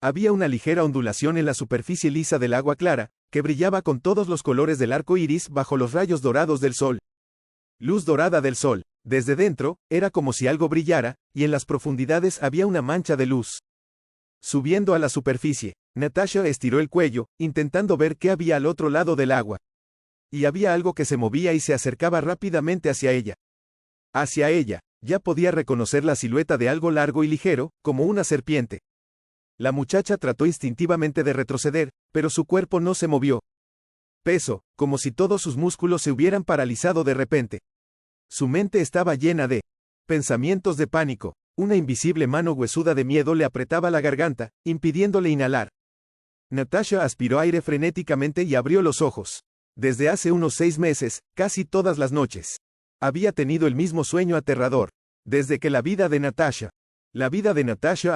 Había una ligera ondulación en la superficie lisa del agua clara, que brillaba con todos los colores del arco iris bajo los rayos dorados del sol. Luz dorada del sol. Desde dentro, era como si algo brillara, y en las profundidades había una mancha de luz. Subiendo a la superficie, Natasha estiró el cuello, intentando ver qué había al otro lado del agua. Y había algo que se movía y se acercaba rápidamente hacia ella. Hacia ella, ya podía reconocer la silueta de algo largo y ligero, como una serpiente. La muchacha trató instintivamente de retroceder, pero su cuerpo no se movió. Peso, como si todos sus músculos se hubieran paralizado de repente. Su mente estaba llena de pensamientos de pánico. Una invisible mano huesuda de miedo le apretaba la garganta, impidiéndole inhalar. Natasha aspiró aire frenéticamente y abrió los ojos. Desde hace unos 6 meses, casi todas las noches, había tenido el mismo sueño aterrador. Desde que la vida de Natasha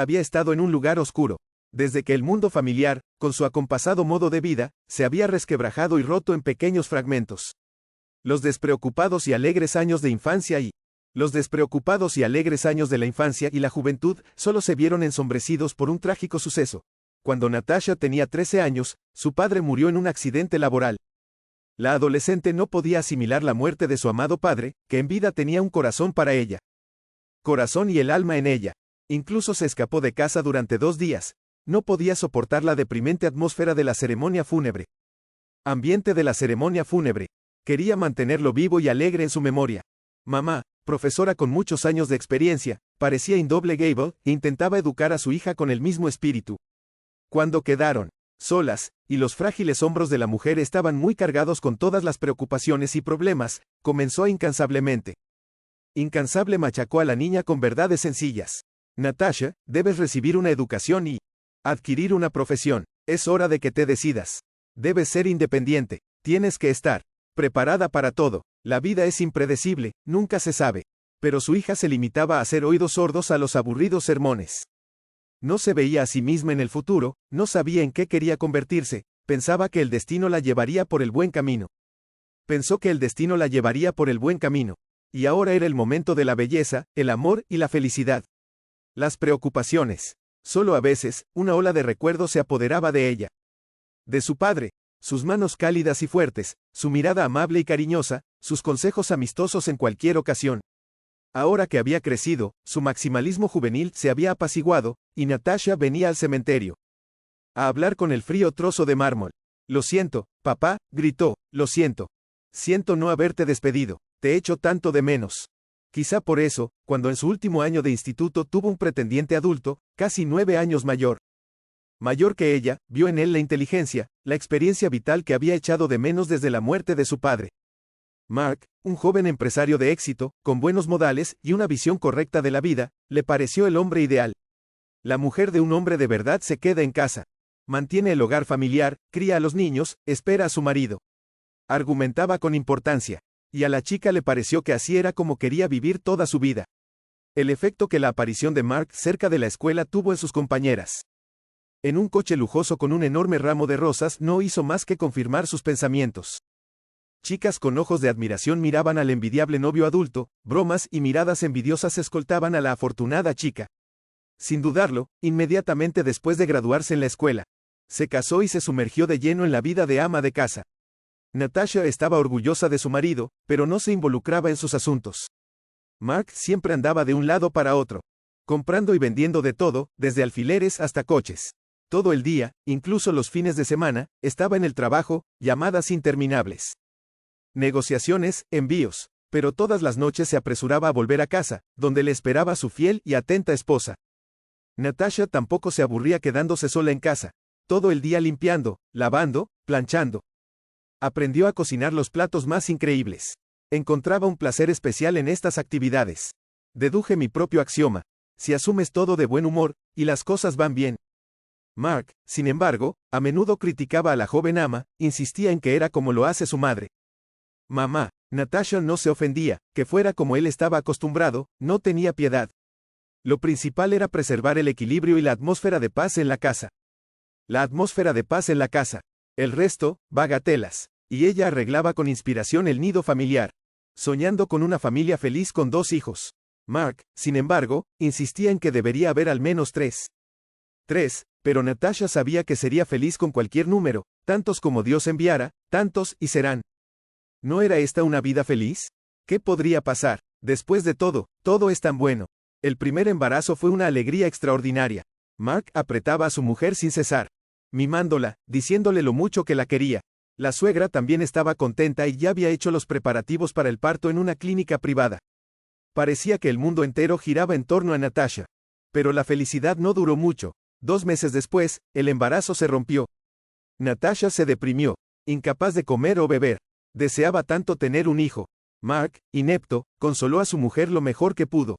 había estado en un lugar oscuro. Desde que el mundo familiar, con su acompasado modo de vida, se había resquebrajado y roto en pequeños fragmentos. Los despreocupados y alegres años de la infancia y la juventud solo se vieron ensombrecidos por un trágico suceso. Cuando Natasha tenía 13 años, su padre murió en un accidente laboral. La adolescente no podía asimilar la muerte de su amado padre, que en vida tenía un corazón para ella. Corazón y el alma en ella. Incluso se escapó de casa durante 2 días. No podía soportar la deprimente atmósfera de la ceremonia fúnebre. Ambiente de la ceremonia fúnebre. Quería mantenerlo vivo y alegre en su memoria. Mamá, profesora con muchos años de experiencia, parecía indoble Gable, e intentaba educar a su hija con el mismo espíritu. Cuando quedaron solas, y los frágiles hombros de la mujer estaban muy cargados con todas las preocupaciones y problemas, comenzó incansablemente. Incansable machacó a la niña con verdades sencillas. Natasha, debes recibir una educación y adquirir una profesión. Es hora de que te decidas. Debes ser independiente. Tienes que estar preparada para todo. La vida es impredecible, nunca se sabe. Pero su hija se limitaba a hacer oídos sordos a los aburridos sermones. No se veía a sí misma en el futuro, no sabía en qué quería convertirse, pensaba que el destino la llevaría por el buen camino. Y ahora era el momento de la belleza, el amor y la felicidad. Las preocupaciones. Solo a veces, una ola de recuerdos se apoderaba de ella. De su padre, sus manos cálidas y fuertes, su mirada amable y cariñosa, sus consejos amistosos en cualquier ocasión. Ahora que había crecido, su maximalismo juvenil se había apaciguado, y Natasha venía al cementerio a hablar con el frío trozo de mármol. Lo siento, papá, gritó, lo siento. Siento no haberte despedido, te echo tanto de menos. Quizá por eso, cuando en su último año de instituto tuvo un pretendiente adulto, casi 9 años mayor que ella, vio en él la inteligencia, la experiencia vital que había echado de menos desde la muerte de su padre. Mark, un joven empresario de éxito, con buenos modales y una visión correcta de la vida, le pareció el hombre ideal. La mujer de un hombre de verdad se queda en casa. Mantiene el hogar familiar, cría a los niños, espera a su marido. Argumentaba con importancia. Y a la chica le pareció que así era como quería vivir toda su vida. El efecto que la aparición de Mark cerca de la escuela tuvo en sus compañeras. En un coche lujoso con un enorme ramo de rosas no hizo más que confirmar sus pensamientos. Chicas con ojos de admiración miraban al envidiable novio adulto, bromas y miradas envidiosas escoltaban a la afortunada chica. Sin dudarlo, inmediatamente después de graduarse en la escuela, se casó y se sumergió de lleno en la vida de ama de casa. Natasha estaba orgullosa de su marido, pero no se involucraba en sus asuntos. Mark siempre andaba de un lado para otro, comprando y vendiendo de todo, desde alfileres hasta coches. Todo el día, incluso los fines de semana, estaba en el trabajo, llamadas interminables. Negociaciones, envíos, pero todas las noches se apresuraba a volver a casa, donde le esperaba su fiel y atenta esposa. Natasha tampoco se aburría quedándose sola en casa, todo el día limpiando, lavando, planchando. Aprendió a cocinar los platos más increíbles. Encontraba un placer especial en estas actividades. Deduje mi propio axioma: si asumes todo de buen humor, y las cosas van bien. Mark, sin embargo, a menudo criticaba a la joven ama, insistía en que era como lo hace su madre. Mamá, Natasha no se ofendía, que fuera como él estaba acostumbrado, no tenía piedad. Lo principal era preservar el equilibrio y la atmósfera de paz en la casa. El resto, bagatelas. Y ella arreglaba con inspiración el nido familiar, soñando con una familia feliz con 2 hijos. Mark, sin embargo, insistía en que debería haber al menos 3. Pero Natasha sabía que sería feliz con cualquier número, tantos como Dios enviara, tantos y serán. ¿No era esta una vida feliz? ¿Qué podría pasar? Después de todo, todo es tan bueno. El primer embarazo fue una alegría extraordinaria. Mark apretaba a su mujer sin cesar, mimándola, diciéndole lo mucho que la quería. La suegra también estaba contenta y ya había hecho los preparativos para el parto en una clínica privada. Parecía que el mundo entero giraba en torno a Natasha. Pero la felicidad no duró mucho. 2 meses después, el embarazo se rompió. Natasha se deprimió, incapaz de comer o beber. Deseaba tanto tener un hijo. Mark, inepto, consoló a su mujer lo mejor que pudo.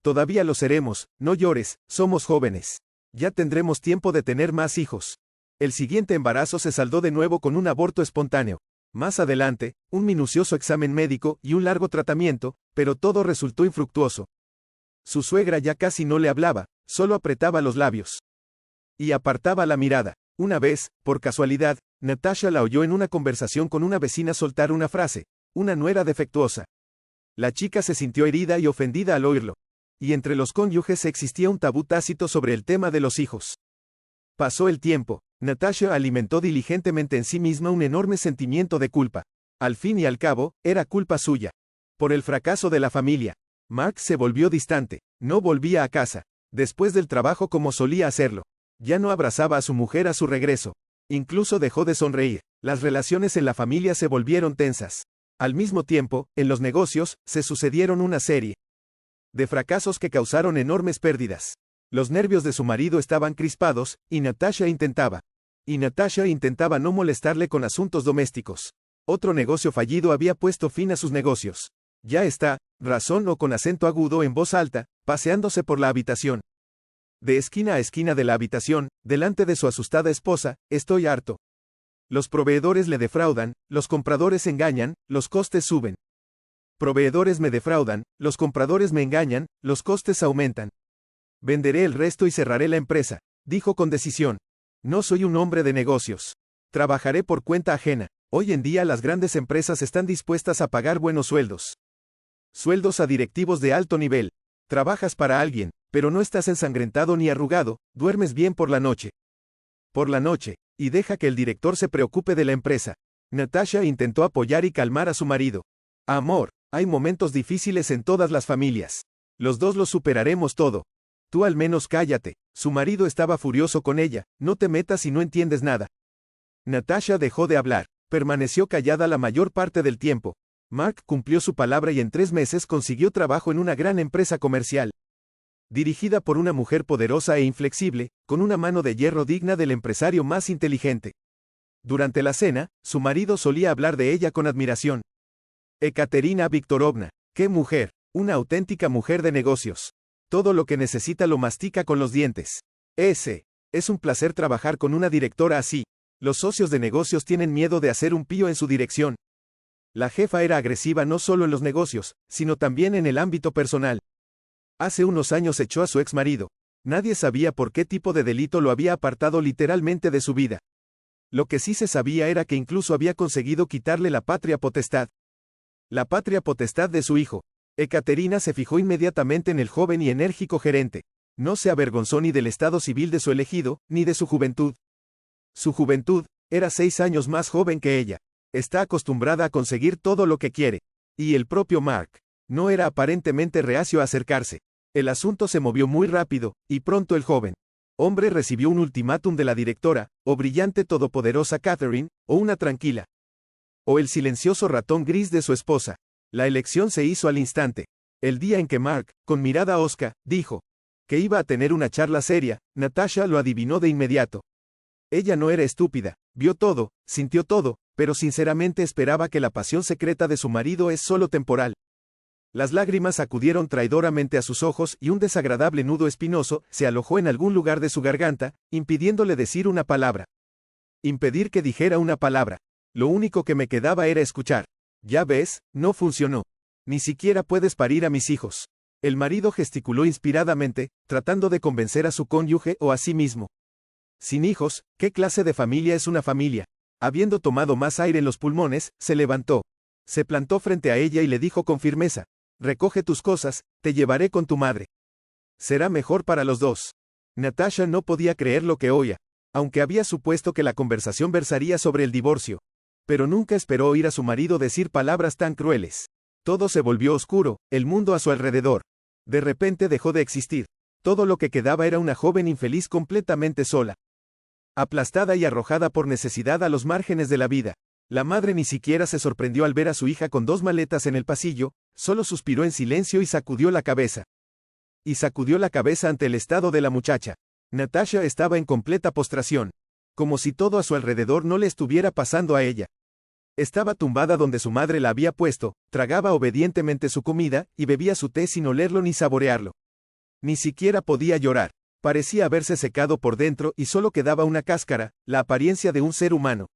Todavía lo seremos, no llores, somos jóvenes. Ya tendremos tiempo de tener más hijos. El siguiente embarazo se saldó de nuevo con un aborto espontáneo. Más adelante, un minucioso examen médico y un largo tratamiento, pero todo resultó infructuoso. Su suegra ya casi no le hablaba, solo apretaba los labios. Y apartaba la mirada. Una vez, por casualidad, Natasha la oyó en una conversación con una vecina soltar una frase, una nuera defectuosa. La chica se sintió herida y ofendida al oírlo. Y entre los cónyuges existía un tabú tácito sobre el tema de los hijos. Pasó el tiempo. Natasha alimentó diligentemente en sí misma un enorme sentimiento de culpa. Al fin y al cabo, era culpa suya. Por el fracaso de la familia. Mark se volvió distante. No volvía a casa, después del trabajo como solía hacerlo. Ya no abrazaba a su mujer a su regreso. Incluso dejó de sonreír. Las relaciones en la familia se volvieron tensas. Al mismo tiempo, en los negocios, se sucedieron una serie de fracasos que causaron enormes pérdidas. Los nervios de su marido estaban crispados, y Natasha intentaba no molestarle con asuntos domésticos. Otro negocio fallido había puesto fin a sus negocios. Ya está, razonó con acento agudo en voz alta, paseándose por la habitación. De esquina a esquina de la habitación, delante de su asustada esposa, estoy harto. Los proveedores le defraudan, los compradores engañan, los costes suben. Proveedores me defraudan, los compradores me engañan, los costes aumentan. Venderé el resto y cerraré la empresa, dijo con decisión. No soy un hombre de negocios. Trabajaré por cuenta ajena. Hoy en día las grandes empresas están dispuestas a pagar buenos sueldos. Sueldos a directivos de alto nivel. Trabajas para alguien, pero no estás ensangrentado ni arrugado, duermes bien por la noche. Por la noche, y deja que el director se preocupe de la empresa. Natasha intentó apoyar y calmar a su marido. Amor, hay momentos difíciles en todas las familias. Los dos los superaremos todo. Tú al menos cállate. Su marido estaba furioso con ella. No te metas si no entiendes nada. Natasha dejó de hablar. Permaneció callada la mayor parte del tiempo. Mark cumplió su palabra y en 3 meses consiguió trabajo en una gran empresa comercial. Dirigida por una mujer poderosa e inflexible, con una mano de hierro digna del empresario más inteligente. Durante la cena, su marido solía hablar de ella con admiración. Ekaterina Viktorovna, qué mujer, una auténtica mujer de negocios. Todo lo que necesita lo mastica con los dientes. Es un placer trabajar con una directora así. Los socios de negocios tienen miedo de hacer un pío en su dirección. La jefa era agresiva no solo en los negocios, sino también en el ámbito personal. Hace unos años echó a su ex marido. Nadie sabía por qué tipo de delito lo había apartado literalmente de su vida. Lo que sí se sabía era que incluso había conseguido quitarle la patria potestad. La patria potestad de su hijo. Ekaterina se fijó inmediatamente en el joven y enérgico gerente. No se avergonzó ni del estado civil de su elegido, ni de su juventud. Su juventud, era 6 años más joven que ella. Está acostumbrada a conseguir todo lo que quiere. Y el propio Mark, no era aparentemente reacio a acercarse. El asunto se movió muy rápido, y pronto el joven hombre recibió un ultimátum de la directora, o brillante todopoderosa Catherine, o una tranquila. O el silencioso ratón gris de su esposa. La elección se hizo al instante. El día en que Mark, con mirada hosca, dijo que iba a tener una charla seria, Natasha lo adivinó de inmediato. Ella no era estúpida, vio todo, sintió todo, pero sinceramente esperaba que la pasión secreta de su marido es solo temporal. Las lágrimas acudieron traidoramente a sus ojos y un desagradable nudo espinoso se alojó en algún lugar de su garganta, impidiéndole decir una palabra. Impedir que dijera una palabra. Lo único que me quedaba era escuchar. Ya ves, no funcionó. Ni siquiera puedes parir a mis hijos. El marido gesticuló inspiradamente, tratando de convencer a su cónyuge o a sí mismo. Sin hijos, ¿qué clase de familia es una familia? Habiendo tomado más aire en los pulmones, se levantó. Se plantó frente a ella y le dijo con firmeza: recoge tus cosas, te llevaré con tu madre. Será mejor para los dos. Natasha no podía creer lo que oía, aunque había supuesto que la conversación versaría sobre el divorcio. Pero nunca esperó oír a su marido decir palabras tan crueles. Todo se volvió oscuro, el mundo a su alrededor. De repente dejó de existir. Todo lo que quedaba era una joven infeliz completamente sola. Aplastada y arrojada por necesidad a los márgenes de la vida. La madre ni siquiera se sorprendió al ver a su hija con 2 maletas en el pasillo, solo suspiró en silencio y sacudió la cabeza. Ante el estado de la muchacha. Natasha estaba en completa postración. Como si todo a su alrededor no le estuviera pasando a ella. Estaba tumbada donde su madre la había puesto, tragaba obedientemente su comida, y bebía su té sin olerlo ni saborearlo. Ni siquiera podía llorar. Parecía haberse secado por dentro y solo quedaba una cáscara, la apariencia de un ser humano.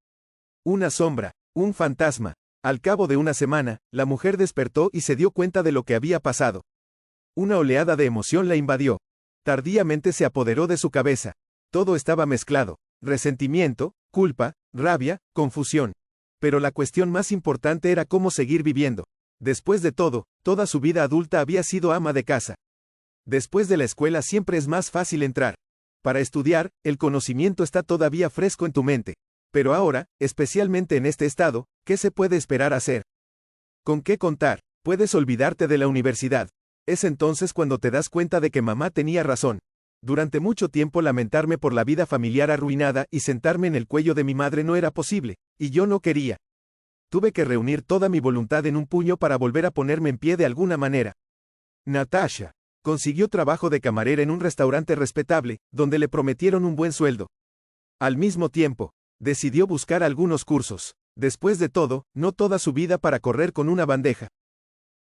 Una sombra, un fantasma. Al cabo de una semana, la mujer despertó y se dio cuenta de lo que había pasado. Una oleada de emoción la invadió. Tardíamente se apoderó de su cabeza. Todo estaba mezclado. Resentimiento, culpa, rabia, confusión. Pero la cuestión más importante era cómo seguir viviendo. Después de todo, toda su vida adulta había sido ama de casa. Después de la escuela siempre es más fácil entrar. Para estudiar, el conocimiento está todavía fresco en tu mente. Pero ahora, especialmente en este estado, ¿qué se puede esperar hacer? ¿Con qué contar? Puedes olvidarte de la universidad. Es entonces cuando te das cuenta de que mamá tenía razón. Durante mucho tiempo lamentarme por la vida familiar arruinada y sentarme en el cuello de mi madre no era posible, y yo no quería. Tuve que reunir toda mi voluntad en un puño para volver a ponerme en pie de alguna manera. Natasha consiguió trabajo de camarera en un restaurante respetable, donde le prometieron un buen sueldo. Al mismo tiempo, decidió buscar algunos cursos. Después de todo, no toda su vida para correr con una bandeja.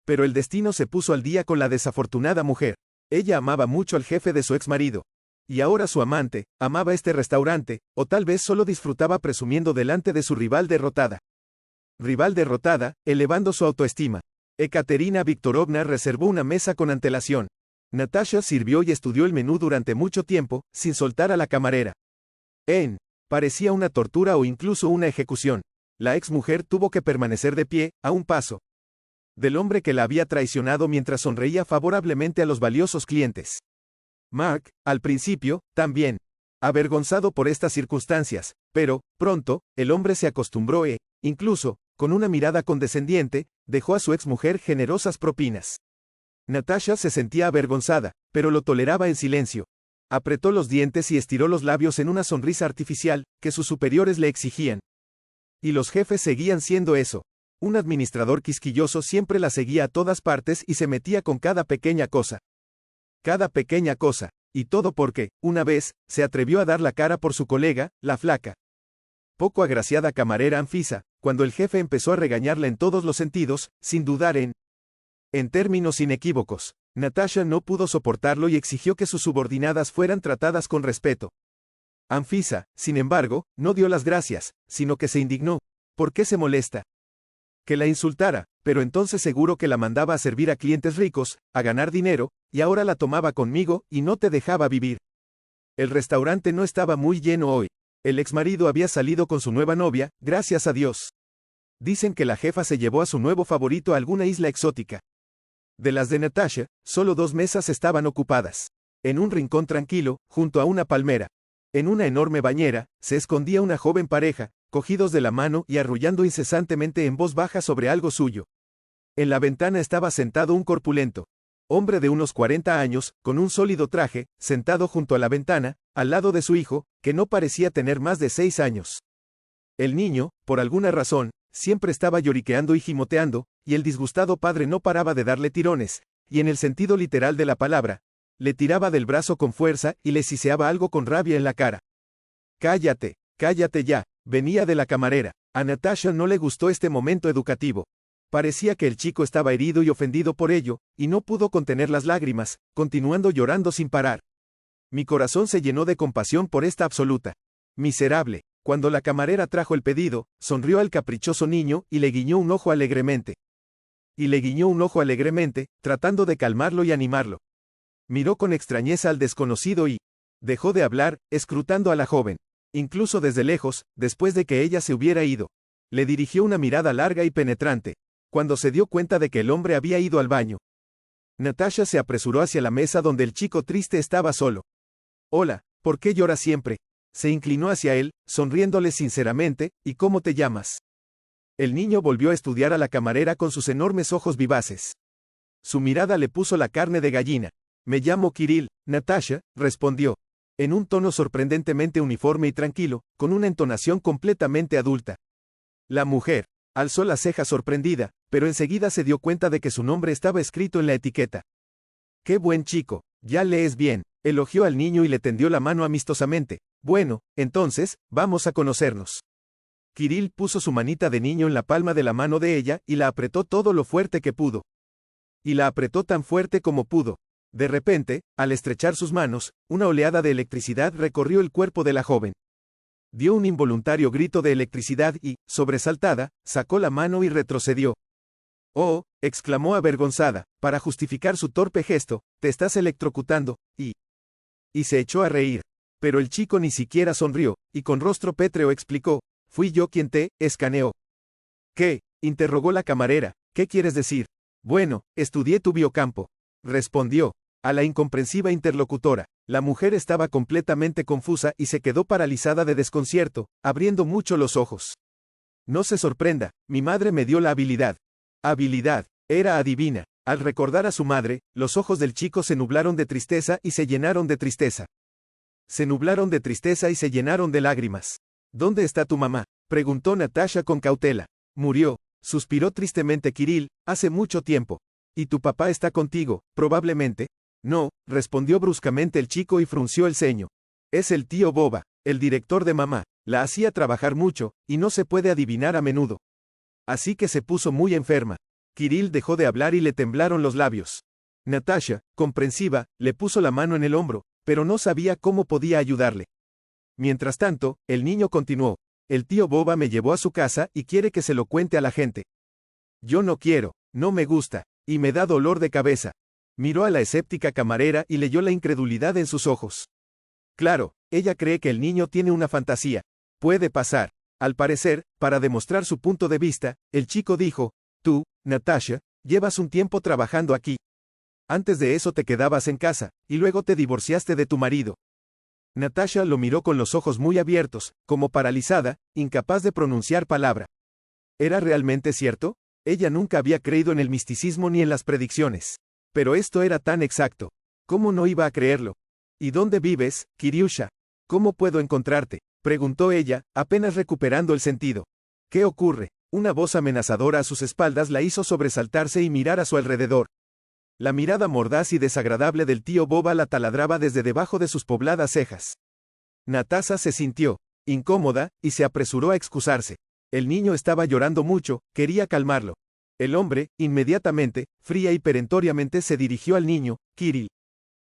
Pero el destino se puso al día con la desafortunada mujer. Ella amaba mucho al jefe de su exmarido. Y ahora su amante, amaba este restaurante, o tal vez solo disfrutaba presumiendo delante de su rival derrotada. Elevando su autoestima. Ekaterina Viktorovna reservó una mesa con antelación. Natasha sirvió y estudió el menú durante mucho tiempo, sin soltar a la camarera. Parecía una tortura o incluso una ejecución. La exmujer tuvo que permanecer de pie, a un paso del hombre que la había traicionado mientras sonreía favorablemente a los valiosos clientes. Mark, al principio, también. Avergonzado por estas circunstancias, pero, pronto, el hombre se acostumbró e, incluso, con una mirada condescendiente, dejó a su exmujer generosas propinas. Natasha se sentía avergonzada, pero lo toleraba en silencio. Apretó los dientes y estiró los labios en una sonrisa artificial, que sus superiores le exigían. Y los jefes seguían siendo eso. Un administrador quisquilloso siempre la seguía a todas partes y se metía con cada pequeña cosa. Y todo porque, una vez, se atrevió a dar la cara por su colega, la flaca. Poco agraciada camarera Anfisa, cuando el jefe empezó a regañarla en todos los sentidos, sin dudar en términos inequívocos. Natasha no pudo soportarlo y exigió que sus subordinadas fueran tratadas con respeto. Anfisa, sin embargo, no dio las gracias, sino que se indignó. ¿Por qué se molesta? Que la insultara, pero entonces seguro que la mandaba a servir a clientes ricos, a ganar dinero, y ahora la tomaba conmigo y no te dejaba vivir. El restaurante no estaba muy lleno hoy. El exmarido había salido con su nueva novia, gracias a Dios. Dicen que la jefa se llevó a su nuevo favorito a alguna isla exótica. De las de Natasha, solo 2 mesas estaban ocupadas. En un rincón tranquilo, junto a una palmera. En una enorme bañera, se escondía una joven pareja, cogidos de la mano y arrullando incesantemente en voz baja sobre algo suyo. En la ventana estaba sentado un corpulento hombre de unos 40 años, con un sólido traje, sentado junto a la ventana, al lado de su hijo, que no parecía tener más de 6 años. El niño, por alguna razón, siempre estaba lloriqueando y gimoteando, y el disgustado padre no paraba de darle tirones, y en el sentido literal de la palabra, le tiraba del brazo con fuerza y le siseaba algo con rabia en la cara. «Cállate, cállate ya», venía de la camarera. A Natasha no le gustó este momento educativo. Parecía que el chico estaba herido y ofendido por ello, y no pudo contener las lágrimas, continuando llorando sin parar. Mi corazón se llenó de compasión por esta absoluta miserable. Cuando la camarera trajo el pedido, sonrió al caprichoso niño y le guiñó un ojo alegremente. Tratando de calmarlo y animarlo. Miró con extrañeza al desconocido y dejó de hablar, escrutando a la joven. Incluso desde lejos, después de que ella se hubiera ido. Le dirigió una mirada larga y penetrante. Cuando se dio cuenta de que el hombre había ido al baño, Natasha se apresuró hacia la mesa donde el chico triste estaba solo. Hola, ¿por qué lloras siempre? Se inclinó hacia él, sonriéndole sinceramente, ¿y cómo te llamas? El niño volvió a estudiar a la camarera con sus enormes ojos vivaces. Su mirada le puso la carne de gallina. Me llamo Kirill, Natasha, respondió. En un tono sorprendentemente uniforme y tranquilo, con una entonación completamente adulta. La mujer alzó la ceja sorprendida, pero enseguida se dio cuenta de que su nombre estaba escrito en la etiqueta. ¡Qué buen chico! Ya lees bien, elogió al niño y le tendió la mano amistosamente. Bueno, entonces, vamos a conocernos. Kirill puso su manita de niño en la palma de la mano de ella y la apretó todo lo fuerte que pudo. Y la apretó tan fuerte como pudo. De repente, al estrechar sus manos, una oleada de electricidad recorrió el cuerpo de la joven. Dio un involuntario grito de electricidad y, sobresaltada, sacó la mano y retrocedió. «Oh», exclamó avergonzada, para justificar su torpe gesto, «te estás electrocutando», y se echó a reír. Pero el chico ni siquiera sonrió, y con rostro pétreo explicó, «Fui yo quien te escaneó». «¿Qué?», interrogó la camarera, «¿qué quieres decir?». «Bueno, estudié tu biocampo», respondió. A la incomprensiva interlocutora, la mujer estaba completamente confusa y se quedó paralizada de desconcierto, abriendo mucho los ojos. No se sorprenda, mi madre me dio la habilidad. Habilidad, era adivina. Al recordar a su madre, los ojos del chico se nublaron de tristeza y se llenaron de tristeza. Se nublaron de tristeza y se llenaron de lágrimas. ¿Dónde está tu mamá?, preguntó Natasha con cautela. Murió, suspiró tristemente Kirill, hace mucho tiempo. ¿Y tu papá está contigo, probablemente? No, respondió bruscamente el chico y frunció el ceño. Es el tío Boba, el director de mamá, la hacía trabajar mucho, y no se puede adivinar a menudo. Así que se puso muy enferma. Kirill dejó de hablar y le temblaron los labios. Natasha, comprensiva, le puso la mano en el hombro, pero no sabía cómo podía ayudarle. Mientras tanto, el niño continuó. El tío Boba me llevó a su casa y quiere que se lo cuente a la gente. Yo no quiero, no me gusta, y me da dolor de cabeza. Miró a la escéptica camarera y leyó la incredulidad en sus ojos. Claro, ella cree que el niño tiene una fantasía. Puede pasar. Al parecer, para demostrar su punto de vista, el chico dijo, tú, Natasha, llevas un tiempo trabajando aquí. Antes de eso te quedabas en casa, y luego te divorciaste de tu marido. Natasha lo miró con los ojos muy abiertos, como paralizada, incapaz de pronunciar palabra. ¿Era realmente cierto? Ella nunca había creído en el misticismo ni en las predicciones. Pero esto era tan exacto. ¿Cómo no iba a creerlo? ¿Y dónde vives, Kiriusha? ¿Cómo puedo encontrarte?, preguntó ella, apenas recuperando el sentido. ¿Qué ocurre? Una voz amenazadora a sus espaldas la hizo sobresaltarse y mirar a su alrededor. La mirada mordaz y desagradable del tío Boba la taladraba desde debajo de sus pobladas cejas. Natasha se sintió incómoda y se apresuró a excusarse. El niño estaba llorando mucho, quería calmarlo. El hombre, inmediatamente, fría y perentoriamente se dirigió al niño, Kirill.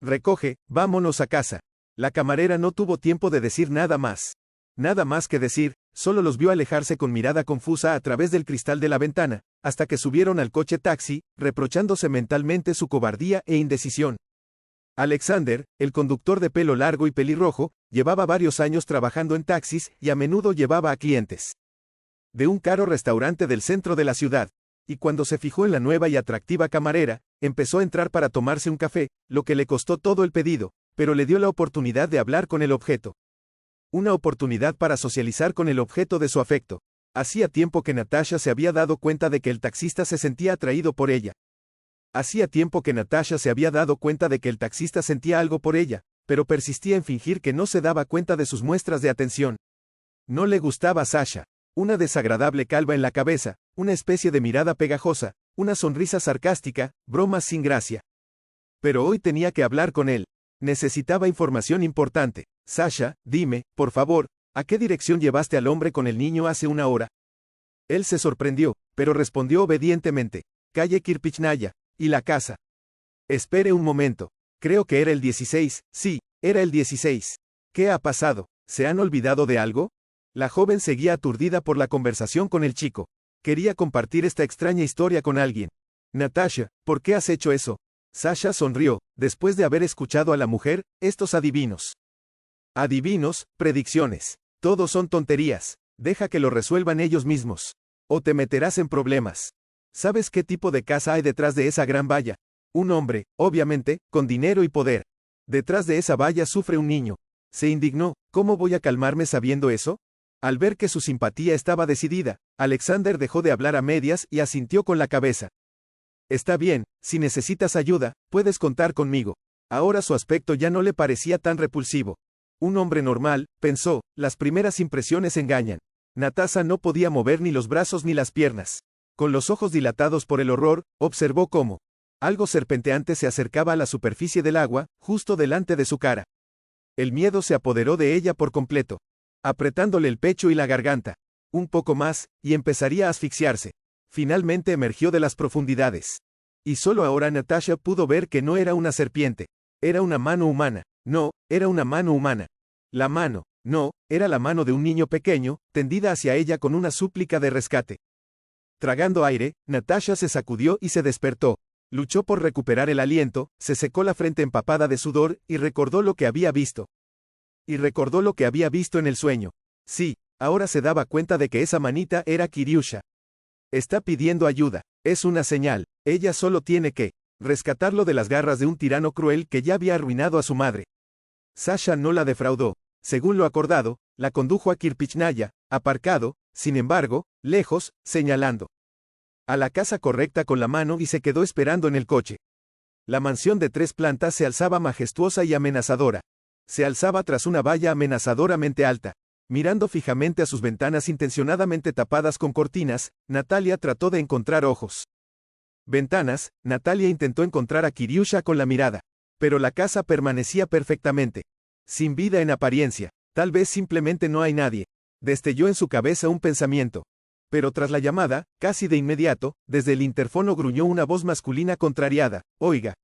Recoge, vámonos a casa. La camarera no tuvo tiempo de decir nada más. Nada más que decir, solo los vio alejarse con mirada confusa a través del cristal de la ventana, hasta que subieron al coche taxi, reprochándose mentalmente su cobardía e indecisión. Alexander, el conductor de pelo largo y pelirrojo, llevaba varios años trabajando en taxis y a menudo llevaba a clientes de un caro restaurante del centro de la ciudad. Y cuando se fijó en la nueva y atractiva camarera, empezó a entrar para tomarse un café, lo que le costó todo el pedido, pero le dio la oportunidad de hablar con el objeto. Una oportunidad para socializar con el objeto de su afecto. Hacía tiempo que Natasha se había dado cuenta de que el taxista se sentía atraído por ella. Hacía tiempo que Natasha se había dado cuenta de que el taxista sentía algo por ella, pero persistía en fingir que no se daba cuenta de sus muestras de atención. No le gustaba Sasha. Una desagradable calva en la cabeza, una especie de mirada pegajosa, una sonrisa sarcástica, bromas sin gracia. Pero hoy tenía que hablar con él. Necesitaba información importante. Sasha, dime, por favor, ¿a qué dirección llevaste al hombre con el niño hace una hora? Él se sorprendió, pero respondió obedientemente. Calle Kirpichnaya. ¿Y la casa? Espere un momento. Creo que era el 16, sí, era el 16. ¿Qué ha pasado? ¿Se han olvidado de algo? La joven seguía aturdida por la conversación con el chico. Quería compartir esta extraña historia con alguien. Natasha, ¿por qué has hecho eso? Sasha sonrió, después de haber escuchado a la mujer, estos adivinos. Adivinos, predicciones. Todos son tonterías. Deja que lo resuelvan ellos mismos. O te meterás en problemas. ¿Sabes qué tipo de casa hay detrás de esa gran valla? Un hombre, obviamente, con dinero y poder. Detrás de esa valla sufre un niño. Se indignó. ¿Cómo voy a calmarme sabiendo eso? Al ver que su simpatía estaba decidida, Alexander dejó de hablar a medias y asintió con la cabeza. Está bien, si necesitas ayuda, puedes contar conmigo. Ahora su aspecto ya no le parecía tan repulsivo. Un hombre normal, pensó, las primeras impresiones engañan. Natasha no podía mover ni los brazos ni las piernas. Con los ojos dilatados por el horror, observó cómo algo serpenteante se acercaba a la superficie del agua, justo delante de su cara. El miedo se apoderó de ella por completo, apretándole el pecho y la garganta. Un poco más, y empezaría a asfixiarse. Finalmente emergió de las profundidades. Y solo ahora Natasha pudo ver que no era una serpiente. Era una mano humana. No, era una mano humana. La mano, no, era la mano de un niño pequeño, tendida hacia ella con una súplica de rescate. Tragando aire, Natasha se sacudió y se despertó. Luchó por recuperar el aliento, se secó la frente empapada de sudor, y recordó lo que había visto. Y recordó lo que había visto en el sueño. Sí, ahora se daba cuenta de que esa manita era Kiriusha. Está pidiendo ayuda. Es una señal. Ella solo tiene que rescatarlo de las garras de un tirano cruel que ya había arruinado a su madre. Sasha no la defraudó. Según lo acordado, la condujo a Kirpichnaya, aparcado, sin embargo, lejos, señalando a la casa correcta con la mano y se quedó esperando en el coche. La mansión de 3 plantas se alzaba majestuosa y amenazadora. Se alzaba tras una valla amenazadoramente alta. Mirando fijamente a sus ventanas intencionadamente tapadas con cortinas, Natalia trató de encontrar ojos. Ventanas, Natalia intentó encontrar a Kiriusha con la mirada. Pero la casa permanecía perfectamente. Sin vida en apariencia. Tal vez simplemente no hay nadie. Destelló en su cabeza un pensamiento. Pero tras la llamada, casi de inmediato, desde el interfono gruñó una voz masculina contrariada. Oiga.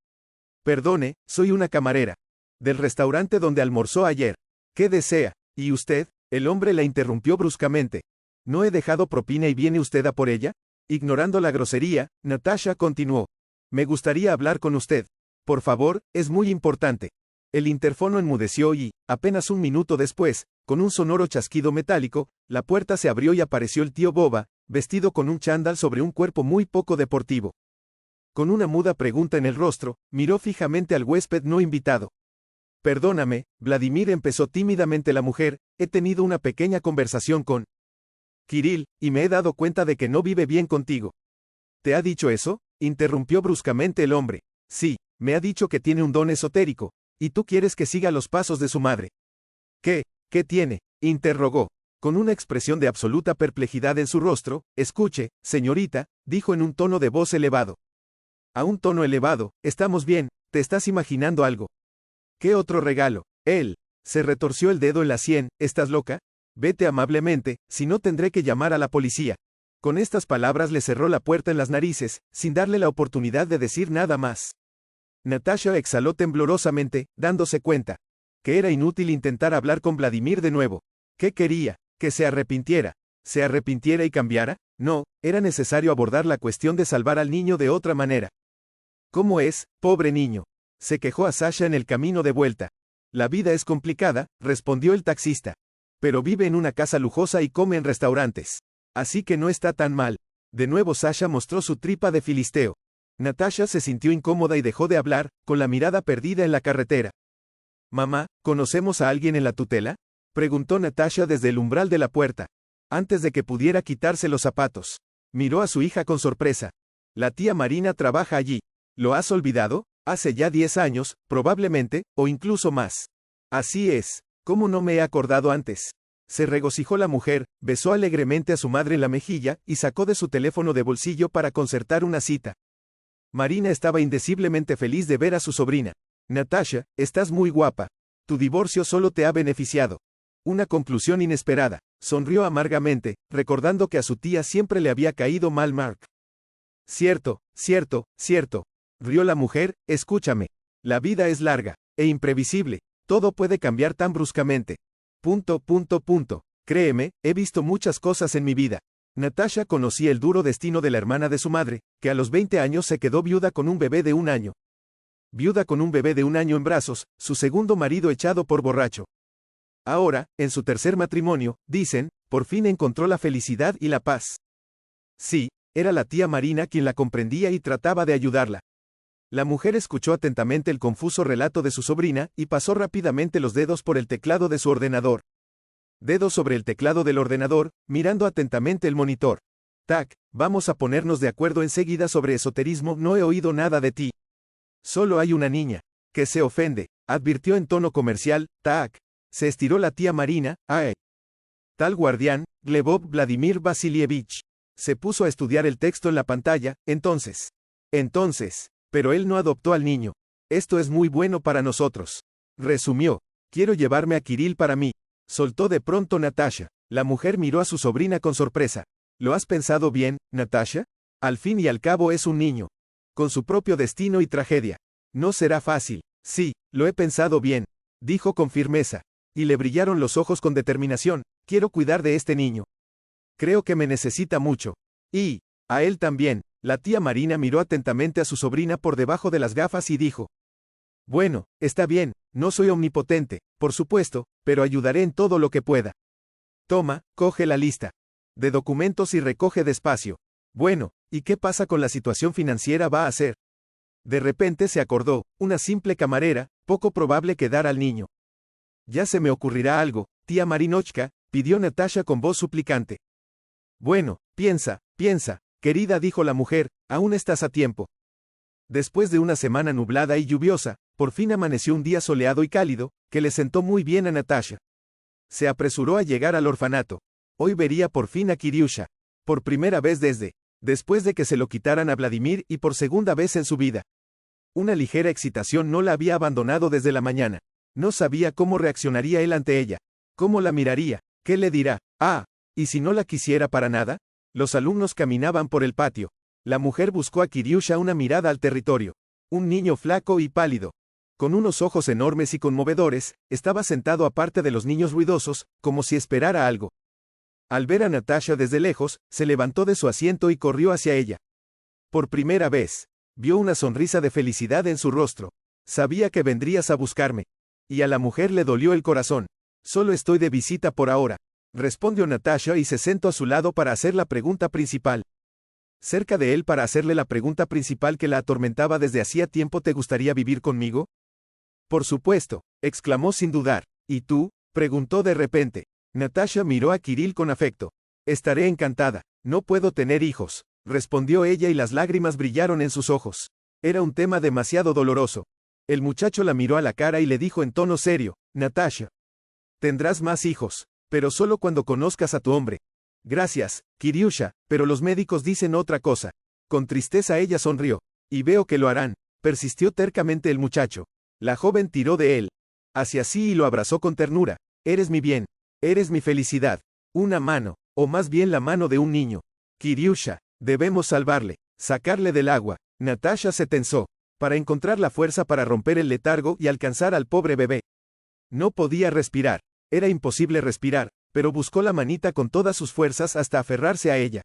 Perdone, soy una camarera. Del restaurante donde almorzó ayer. ¿Qué desea? ¿Y usted? El hombre la interrumpió bruscamente. ¿No he dejado propina y viene usted a por ella? Ignorando la grosería, Natasha continuó. Me gustaría hablar con usted. Por favor, es muy importante. El interfono enmudeció y, apenas un minuto después, con un sonoro chasquido metálico, la puerta se abrió y apareció el tío Boba, vestido con un chándal sobre un cuerpo muy poco deportivo. Con una muda pregunta en el rostro, miró fijamente al huésped no invitado. Perdóname, Vladimir, empezó tímidamente la mujer, he tenido una pequeña conversación con Kirill, y me he dado cuenta de que no vive bien contigo. ¿Te ha dicho eso? Interrumpió bruscamente el hombre. Sí, me ha dicho que tiene un don esotérico, y tú quieres que siga los pasos de su madre. ¿Qué tiene? Interrogó, con una expresión de absoluta perplejidad en su rostro. Escuche, señorita, dijo en un tono de voz elevado. A un tono elevado, estamos bien, te estás imaginando algo. ¿Qué otro regalo? Él se retorció el dedo en la sien. ¿Estás loca? Vete amablemente, si no tendré que llamar a la policía. Con estas palabras le cerró la puerta en las narices, sin darle la oportunidad de decir nada más. Natasha exhaló temblorosamente, dándose cuenta que era inútil intentar hablar con Vladimir de nuevo. ¿Qué quería? ¿Que se arrepintiera? ¿Se arrepintiera y cambiara? No, era necesario abordar la cuestión de salvar al niño de otra manera. ¿Cómo es, pobre niño? Se quejó a Sasha en el camino de vuelta. La vida es complicada, respondió el taxista. Pero vive en una casa lujosa y come en restaurantes. Así que no está tan mal. De nuevo Sasha mostró su tripa de filisteo. Natasha se sintió incómoda y dejó de hablar, con la mirada perdida en la carretera. Mamá, ¿conocemos a alguien en la tutela? Preguntó Natasha desde el umbral de la puerta. Antes de que pudiera quitarse los zapatos. Miró a su hija con sorpresa. La tía Marina trabaja allí. ¿Lo has olvidado? Hace ya 10 años, probablemente, o incluso más. Así es. ¿Cómo no me he acordado antes? Se regocijó la mujer, besó alegremente a su madre en la mejilla, y sacó de su teléfono de bolsillo para concertar una cita. Marina estaba indeciblemente feliz de ver a su sobrina. Natasha, estás muy guapa. Tu divorcio solo te ha beneficiado. Una conclusión inesperada. Sonrió amargamente, recordando que a su tía siempre le había caído mal Mark. Cierto, rió la mujer, escúchame. La vida es larga, e imprevisible. Todo puede cambiar tan bruscamente. Créeme, he visto muchas cosas en mi vida. Natasha conocía el duro destino de la hermana de su madre, que a los 20 años se quedó viuda con un bebé de 1 año. Viuda con un bebé de 1 año en brazos, su segundo marido echado por borracho. Ahora, en su tercer matrimonio, dicen, por fin encontró la felicidad y la paz. Sí, era la tía Marina quien la comprendía y trataba de ayudarla. La mujer escuchó atentamente el confuso relato de su sobrina y pasó rápidamente los dedos por el teclado de su ordenador. Dedos sobre el teclado del ordenador, mirando atentamente el monitor. Tac, vamos a ponernos de acuerdo enseguida sobre esoterismo, no he oído nada de ti. Solo hay una niña, que se ofende, advirtió en tono comercial, Tac. Se estiró la tía Marina, Tal guardián, Glebov Vladimir Vasilievich. Se puso a estudiar el texto en la pantalla, entonces, pero él no adoptó al niño. Esto es muy bueno para nosotros. Resumió, quiero llevarme a Kirill para mí. Soltó de pronto Natasha. La mujer miró a su sobrina con sorpresa. ¿Lo has pensado bien, Natasha? Al fin y al cabo es un niño. Con su propio destino y tragedia. No será fácil. Sí, lo he pensado bien, dijo con firmeza. Y le brillaron los ojos con determinación. Quiero cuidar de este niño. Creo que me necesita mucho. Y, a él también. La tía Marina miró atentamente a su sobrina por debajo de las gafas y dijo. Bueno, está bien, no soy omnipotente, por supuesto, pero ayudaré en todo lo que pueda. Toma, coge la lista de documentos y recoge despacio. Bueno, ¿y qué pasa con la situación financiera va a ser? De repente se acordó, una simple camarera, poco probable que dar al niño. Ya se me ocurrirá algo, tía Marinochka, pidió Natasha con voz suplicante. Bueno, piensa, querida, dijo la mujer, aún estás a tiempo. Después de una semana nublada y lluviosa, por fin amaneció un día soleado y cálido, que le sentó muy bien a Natasha. Se apresuró a llegar al orfanato. Hoy vería por fin a Kiriusha. Por primera vez después de que se lo quitaran a Vladimir y por segunda vez en su vida. Una ligera excitación no la había abandonado desde la mañana. No sabía cómo reaccionaría él ante ella. ¿Cómo la miraría? ¿Qué le dirá? ¿Y si no la quisiera para nada? Los alumnos caminaban por el patio. La mujer buscó a Kiriusha una mirada al territorio. Un niño flaco y pálido. Con unos ojos enormes y conmovedores, estaba sentado aparte de los niños ruidosos, como si esperara algo. Al ver a Natasha desde lejos, se levantó de su asiento y corrió hacia ella. Por primera vez, vio una sonrisa de felicidad en su rostro. Sabía que vendrías a buscarme. Y a la mujer le dolió el corazón. Solo estoy de visita por ahora, respondió Natasha y se sentó a su lado para hacer la pregunta principal. Cerca de él para hacerle la pregunta principal que la atormentaba desde hacía tiempo. ¿Te gustaría vivir conmigo? Por supuesto, exclamó sin dudar. ¿Y tú? Preguntó de repente. Natasha miró a Kirill con afecto. Estaré encantada. No puedo tener hijos, respondió ella y las lágrimas brillaron en sus ojos. Era un tema demasiado doloroso. El muchacho la miró a la cara y le dijo en tono serio, Natasha. Tendrás más hijos, pero solo cuando conozcas a tu hombre. Gracias, Kiriusha, pero los médicos dicen otra cosa. Con tristeza ella sonrió. Y veo que lo harán, persistió tercamente el muchacho. La joven tiró de él hacia sí y lo abrazó con ternura. Eres mi bien. Eres mi felicidad. Una mano, o más bien la mano de un niño. Kiriusha, debemos salvarle, sacarle del agua. Natasha se tensó, para encontrar la fuerza para romper el letargo y alcanzar al pobre bebé. No podía respirar. Era imposible respirar, pero buscó la manita con todas sus fuerzas hasta aferrarse a ella.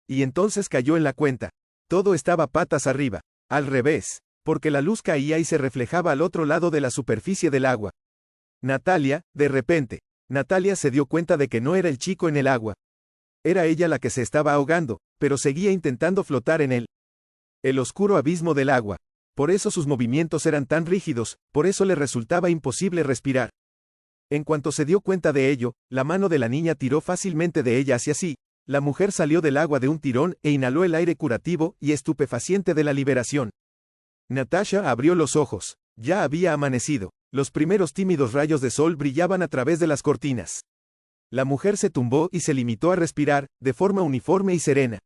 Y entonces cayó en la cuenta. Todo estaba patas arriba, al revés, porque la luz caía y se reflejaba al otro lado de la superficie del agua. Natalia, de repente, Natalia se dio cuenta de que no era el chico en el agua. Era ella la que se estaba ahogando, pero seguía intentando flotar en él. El oscuro abismo del agua. Por eso sus movimientos eran tan rígidos, por eso le resultaba imposible respirar. En cuanto se dio cuenta de ello, la mano de la niña tiró fácilmente de ella hacia sí. La mujer salió del agua de un tirón e inhaló el aire curativo y estupefaciente de la liberación. Natasha abrió los ojos. Ya había amanecido. Los primeros tímidos rayos de sol brillaban a través de las cortinas. La mujer se tumbó y se limitó a respirar, de forma uniforme y serena.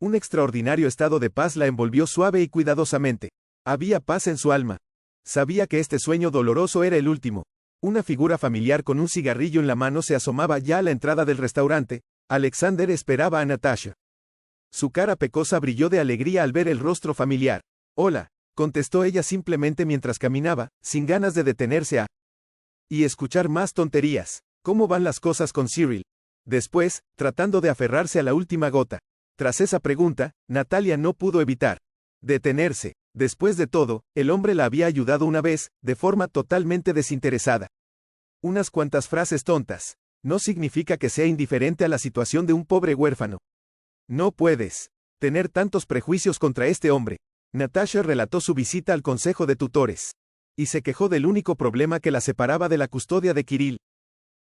Un extraordinario estado de paz la envolvió suave y cuidadosamente. Había paz en su alma. Sabía que este sueño doloroso era el último. Una figura familiar con un cigarrillo en la mano se asomaba ya a la entrada del restaurante. Alexander esperaba a Natasha. Su cara pecosa brilló de alegría al ver el rostro familiar. Hola, contestó ella simplemente mientras caminaba, sin ganas de detenerse y escuchar más tonterías. ¿Cómo van las cosas con Cyril? Después, tratando de aferrarse a la última gota. Tras esa pregunta, Natalia no pudo evitar detenerse. Después de todo, el hombre la había ayudado una vez, de forma totalmente desinteresada. Unas cuantas frases tontas. No significa que sea indiferente a la situación de un pobre huérfano. No puedes tener tantos prejuicios contra este hombre. Natasha relató su visita al consejo de tutores. Y se quejó del único problema que la separaba de la custodia de Kirill.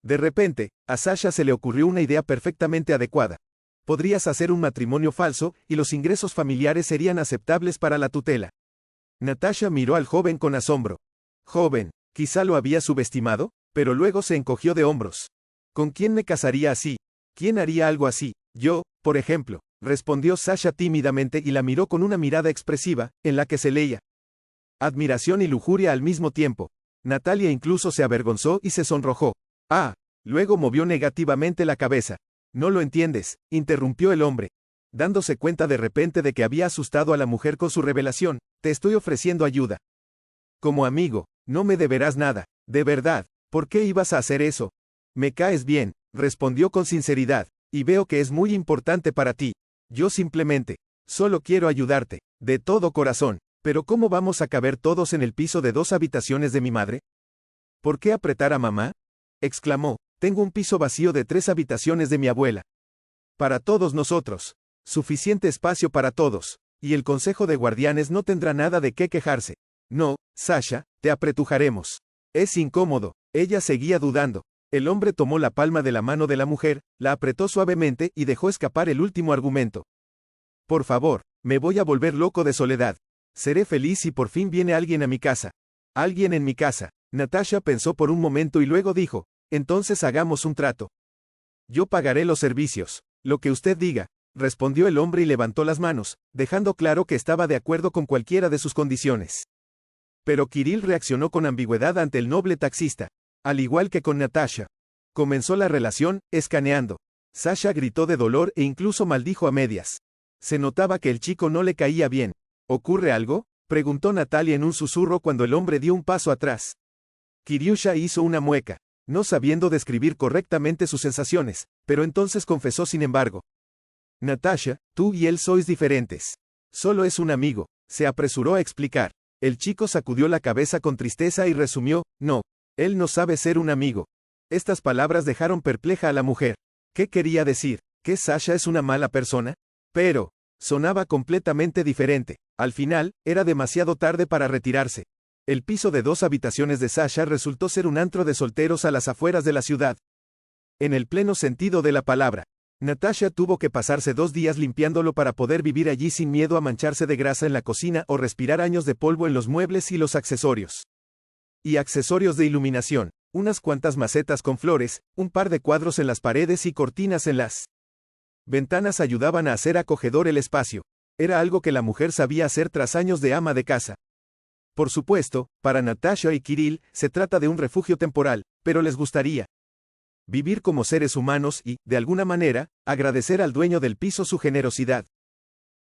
De repente, a Sasha se le ocurrió una idea perfectamente adecuada. Podrías hacer un matrimonio falso, y los ingresos familiares serían aceptables para la tutela. Natasha miró al joven con asombro. Joven, quizá lo había subestimado, pero luego se encogió de hombros. ¿Con quién me casaría así? ¿Quién haría algo así? Yo, por ejemplo, respondió Sasha tímidamente y la miró con una mirada expresiva, en la que se leía admiración y lujuria al mismo tiempo. Natalia incluso se avergonzó y se sonrojó. Ah, luego movió negativamente la cabeza. No lo entiendes, interrumpió el hombre. Dándose cuenta de repente de que había asustado a la mujer con su revelación, te estoy ofreciendo ayuda. Como amigo, no me deberás nada, de verdad, ¿por qué ibas a hacer eso? Me caes bien, respondió con sinceridad, y veo que es muy importante para ti. Yo simplemente, solo quiero ayudarte, de todo corazón. Pero ¿cómo vamos a caber todos en el piso de 2 habitaciones de mi madre? ¿Por qué apretar a mamá? Exclamó, tengo un piso vacío de 3 habitaciones de mi abuela. Para todos nosotros. Suficiente espacio para todos. Y el consejo de guardianes no tendrá nada de qué quejarse. No, Sasha, te apretujaremos. Es incómodo. Ella seguía dudando. El hombre tomó la palma de la mano de la mujer, la apretó suavemente y dejó escapar el último argumento. Por favor, me voy a volver loco de soledad. Seré feliz si por fin viene alguien a mi casa. Alguien en mi casa. Natasha pensó por un momento y luego dijo, entonces hagamos un trato. Yo pagaré los servicios. Lo que usted diga, respondió el hombre y levantó las manos, dejando claro que estaba de acuerdo con cualquiera de sus condiciones. Pero Kirill reaccionó con ambigüedad ante el noble taxista, al igual que con Natasha. Comenzó la relación, escaneando. Sasha gritó de dolor e incluso maldijo a medias. Se notaba que el chico no le caía bien. ¿Ocurre algo?, preguntó Natalia en un susurro cuando el hombre dio un paso atrás. Kiriusha hizo una mueca, no sabiendo describir correctamente sus sensaciones, pero entonces confesó sin embargo. Natasha, tú y él sois diferentes. Solo es un amigo, se apresuró a explicar. El chico sacudió la cabeza con tristeza y resumió, no, él no sabe ser un amigo. Estas palabras dejaron perpleja a la mujer. ¿Qué quería decir? ¿Que Sasha es una mala persona? Pero, sonaba completamente diferente. Al final, era demasiado tarde para retirarse. El piso de 2 habitaciones de Sasha resultó ser un antro de solteros a las afueras de la ciudad. En el pleno sentido de la palabra. Natasha tuvo que pasarse 2 días limpiándolo para poder vivir allí sin miedo a mancharse de grasa en la cocina o respirar años de polvo en los muebles y los accesorios. Y accesorios de iluminación, unas cuantas macetas con flores, un par de cuadros en las paredes y cortinas en las ventanas ayudaban a hacer acogedor el espacio. Era algo que la mujer sabía hacer tras años de ama de casa. Por supuesto, para Natasha y Kirill, se trata de un refugio temporal, pero les gustaría vivir como seres humanos y, de alguna manera, agradecer al dueño del piso su generosidad.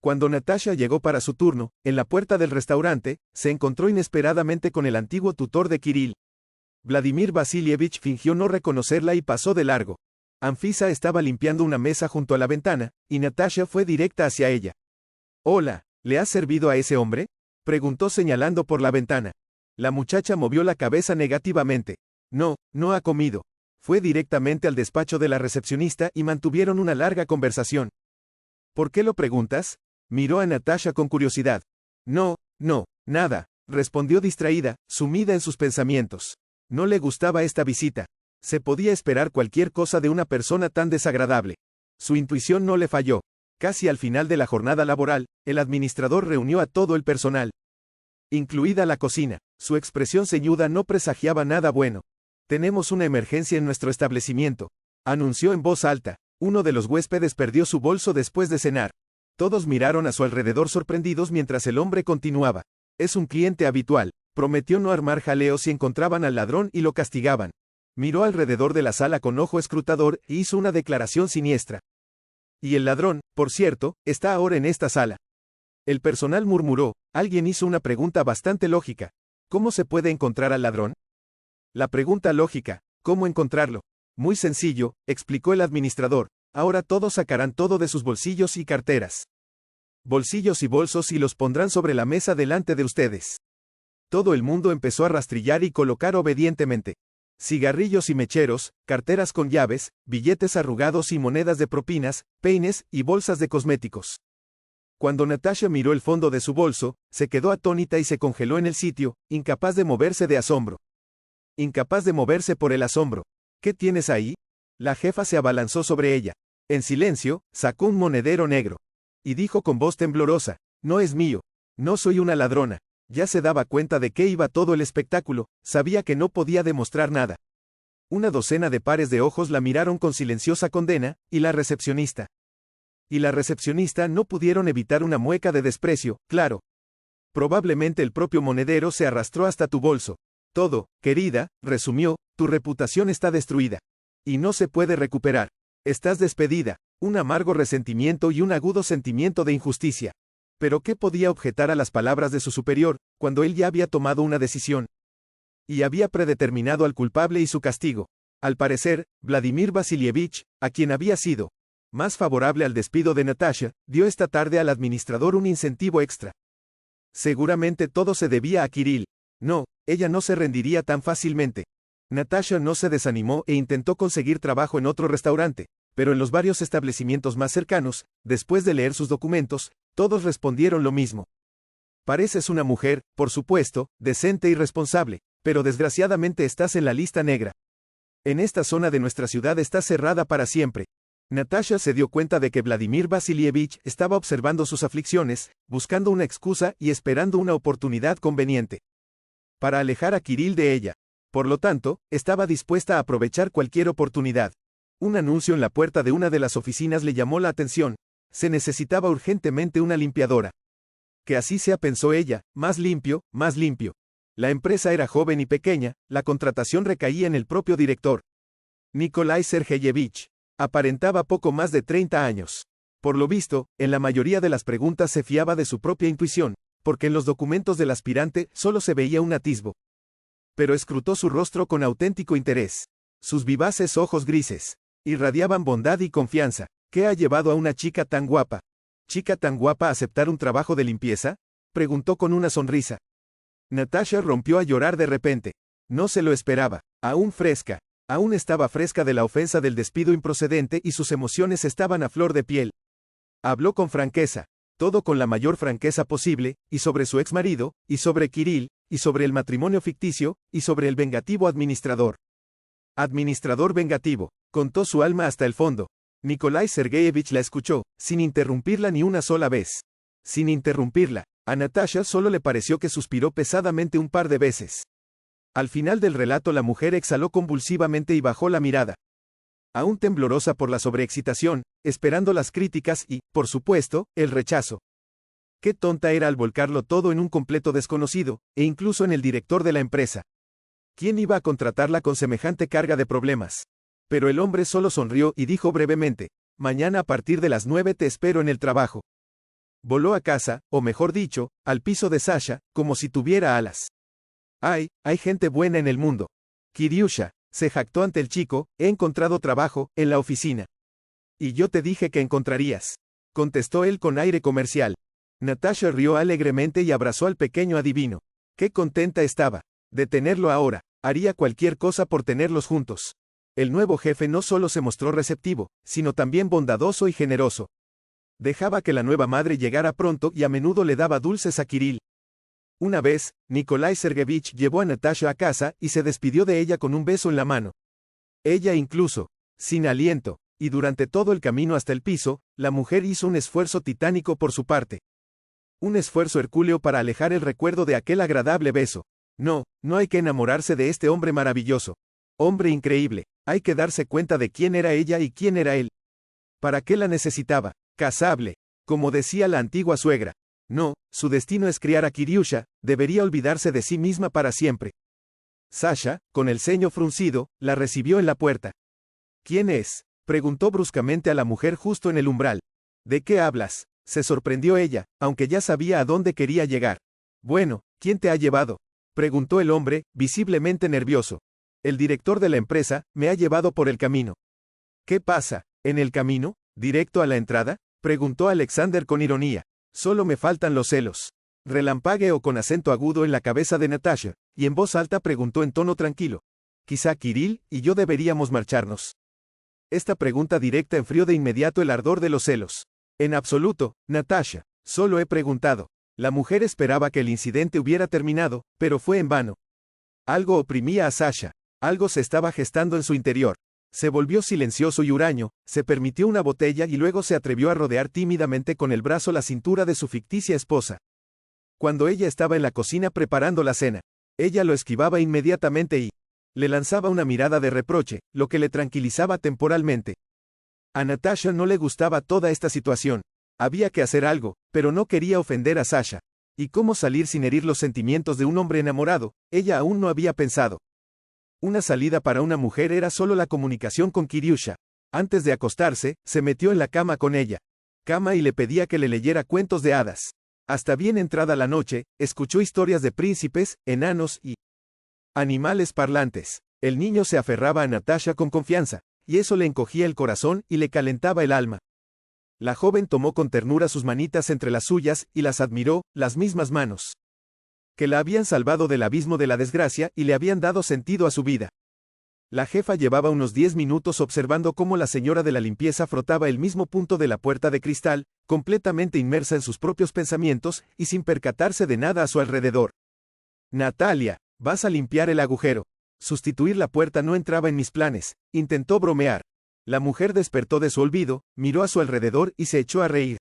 Cuando Natasha llegó para su turno, en la puerta del restaurante, se encontró inesperadamente con el antiguo tutor de Kirill. Vladimir Vasilievich fingió no reconocerla y pasó de largo. Anfisa estaba limpiando una mesa junto a la ventana, y Natasha fue directa hacia ella. Hola, ¿le has servido a ese hombre?, preguntó señalando por la ventana. La muchacha movió la cabeza negativamente. No, no ha comido. Fue directamente al despacho de la recepcionista y mantuvieron una larga conversación. ¿Por qué lo preguntas?, miró a Natasha con curiosidad. No, nada, respondió distraída, sumida en sus pensamientos. No le gustaba esta visita. Se podía esperar cualquier cosa de una persona tan desagradable. Su intuición no le falló. Casi al final de la jornada laboral, el administrador reunió a todo el personal, incluida la cocina. Su expresión ceñuda no presagiaba nada bueno. Tenemos una emergencia en nuestro establecimiento, anunció en voz alta. Uno de los huéspedes perdió su bolso después de cenar. Todos miraron a su alrededor sorprendidos mientras el hombre continuaba. Es un cliente habitual. Prometió no armar jaleo si encontraban al ladrón y lo castigaban. Miró alrededor de la sala con ojo escrutador e hizo una declaración siniestra. Y el ladrón, por cierto, está ahora en esta sala. El personal murmuró. Alguien hizo una pregunta bastante lógica. ¿Cómo se puede encontrar al ladrón? La pregunta lógica, ¿cómo encontrarlo? Muy sencillo, explicó el administrador. Ahora todos sacarán todo de sus bolsillos y carteras. Bolsillos y bolsos y los pondrán sobre la mesa delante de ustedes. Todo el mundo empezó a rastrillar y colocar obedientemente cigarrillos y mecheros, carteras con llaves, billetes arrugados y monedas de propinas, peines y bolsas de cosméticos. Cuando Natasha miró el fondo de su bolso, se quedó atónita y se congeló en el sitio, incapaz de moverse de asombro. Incapaz de moverse por el asombro. ¿Qué tienes ahí? La jefa se abalanzó sobre ella. En silencio, sacó un monedero negro. Y dijo con voz temblorosa, no es mío. No soy una ladrona. Ya se daba cuenta de qué iba todo el espectáculo, sabía que no podía demostrar nada. Una docena de pares de ojos la miraron con silenciosa condena, y la recepcionista no pudieron evitar una mueca de desprecio, claro. Probablemente el propio monedero se arrastró hasta tu bolso. Todo, querida, resumió, tu reputación está destruida. Y no se puede recuperar. Estás despedida. Un amargo resentimiento y un agudo sentimiento de injusticia. Pero ¿qué podía objetar a las palabras de su superior, cuando él ya había tomado una decisión? Y había predeterminado al culpable y su castigo. Al parecer, Vladimir Vasilievich, a quien había sido más favorable al despido de Natasha, dio esta tarde al administrador un incentivo extra. Seguramente todo se debía a Kirill. No, ella no se rendiría tan fácilmente. Natasha no se desanimó e intentó conseguir trabajo en otro restaurante, pero en los varios establecimientos más cercanos, después de leer sus documentos, todos respondieron lo mismo. Pareces una mujer, por supuesto, decente y responsable, pero desgraciadamente estás en la lista negra. En esta zona de nuestra ciudad está cerrada para siempre. Natasha se dio cuenta de que Vladimir Vasilievich estaba observando sus aflicciones, buscando una excusa y esperando una oportunidad conveniente para alejar a Kirill de ella. Por lo tanto, estaba dispuesta a aprovechar cualquier oportunidad. Un anuncio en la puerta de una de las oficinas le llamó la atención. Se necesitaba urgentemente una limpiadora. Que así sea, pensó ella, más limpio, más limpio. La empresa era joven y pequeña, la contratación recaía en el propio director. Nikolai Sergeyevich. Aparentaba poco más de 30 años. Por lo visto, en la mayoría de las preguntas se fiaba de su propia intuición, porque en los documentos del aspirante solo se veía un atisbo. Pero escrutó su rostro con auténtico interés. Sus vivaces ojos grises irradiaban bondad y confianza. ¿Qué ha llevado a una chica tan guapa a aceptar un trabajo de limpieza? Preguntó con una sonrisa. Natasha rompió a llorar de repente. No se lo esperaba. Aún estaba fresca de la ofensa del despido improcedente y sus emociones estaban a flor de piel. Habló con franqueza, todo con la mayor franqueza posible, y sobre su exmarido, y sobre Kirill, y sobre el matrimonio ficticio, y sobre el vengativo administrador. Administrador vengativo, contó su alma hasta el fondo. Nikolai Sergeyevich la escuchó, sin interrumpirla ni una sola vez. Sin interrumpirla, a Natasha solo le pareció que suspiró pesadamente un par de veces. Al final del relato la mujer exhaló convulsivamente y bajó la mirada. Aún temblorosa por la sobreexcitación, esperando las críticas y, por supuesto, el rechazo. Qué tonta era al volcarlo todo en un completo desconocido, e incluso en el director de la empresa. ¿Quién iba a contratarla con semejante carga de problemas? Pero el hombre solo sonrió y dijo brevemente, mañana a partir de las 9 te espero en el trabajo. Voló a casa, o mejor dicho, al piso de Sasha, como si tuviera alas. Hay gente buena en el mundo. Kiriusha, se jactó ante el chico, he encontrado trabajo, en la oficina. Y yo te dije que encontrarías. Contestó él con aire comercial. Natasha rió alegremente y abrazó al pequeño adivino. Qué contenta estaba. De tenerlo ahora, haría cualquier cosa por tenerlos juntos. El nuevo jefe no solo se mostró receptivo, sino también bondadoso y generoso. Dejaba que la nueva madre llegara pronto y a menudo le daba dulces a Kirill. Una vez, Nikolai Sergeyevich llevó a Natasha a casa y se despidió de ella con un beso en la mano. Ella incluso, sin aliento, y durante todo el camino hasta el piso, la mujer hizo un esfuerzo titánico por su parte. Un esfuerzo hercúleo para alejar el recuerdo de aquel agradable beso. No hay que enamorarse de este hombre maravilloso. Hombre increíble, hay que darse cuenta de quién era ella y quién era él. ¿Para qué la necesitaba? Casable, como decía la antigua suegra. No, su destino es criar a Kiriusha, debería olvidarse de sí misma para siempre. Sasha, con el ceño fruncido, la recibió en la puerta. ¿Quién es?, preguntó bruscamente a la mujer justo en el umbral. ¿De qué hablas?, se sorprendió ella, aunque ya sabía a dónde quería llegar. Bueno, ¿quién te ha llevado?, preguntó el hombre, visiblemente nervioso. El director de la empresa, me ha llevado por el camino. ¿Qué pasa, en el camino, directo a la entrada?, preguntó Alexander con ironía. Solo me faltan los celos. Relampagueó con acento agudo en la cabeza de Natasha, y en voz alta preguntó en tono tranquilo. Quizá Kirill y yo deberíamos marcharnos. Esta pregunta directa enfrió de inmediato el ardor de los celos. En absoluto, Natasha. Solo he preguntado. La mujer esperaba que el incidente hubiera terminado, pero fue en vano. Algo oprimía a Sasha. Algo se estaba gestando en su interior. Se volvió silencioso y huraño, se permitió una botella y luego se atrevió a rodear tímidamente con el brazo la cintura de su ficticia esposa. Cuando ella estaba en la cocina preparando la cena, ella lo esquivaba inmediatamente y le lanzaba una mirada de reproche, lo que le tranquilizaba temporalmente. A Natasha no le gustaba toda esta situación. Había que hacer algo, pero no quería ofender a Sasha. ¿Y cómo salir sin herir los sentimientos de un hombre enamorado? Ella aún no había pensado. Una salida para una mujer era solo la comunicación con Kiriusha. Antes de acostarse, se metió en la cama con ella. Cama y le pedía que le leyera cuentos de hadas. Hasta bien entrada la noche, escuchó historias de príncipes, enanos y animales parlantes. El niño se aferraba a Natasha con confianza, y eso le encogía el corazón y le calentaba el alma. La joven tomó con ternura sus manitas entre las suyas y las admiró, las mismas manos que la habían salvado del abismo de la desgracia y le habían dado sentido a su vida. La jefa llevaba unos 10 minutos observando cómo la señora de la limpieza frotaba el mismo punto de la puerta de cristal, completamente inmersa en sus propios pensamientos y sin percatarse de nada a su alrededor. Natalia, vas a limpiar el agujero. Sustituir la puerta no entraba en mis planes, intentó bromear. La mujer despertó de su olvido, miró a su alrededor y se echó a reír.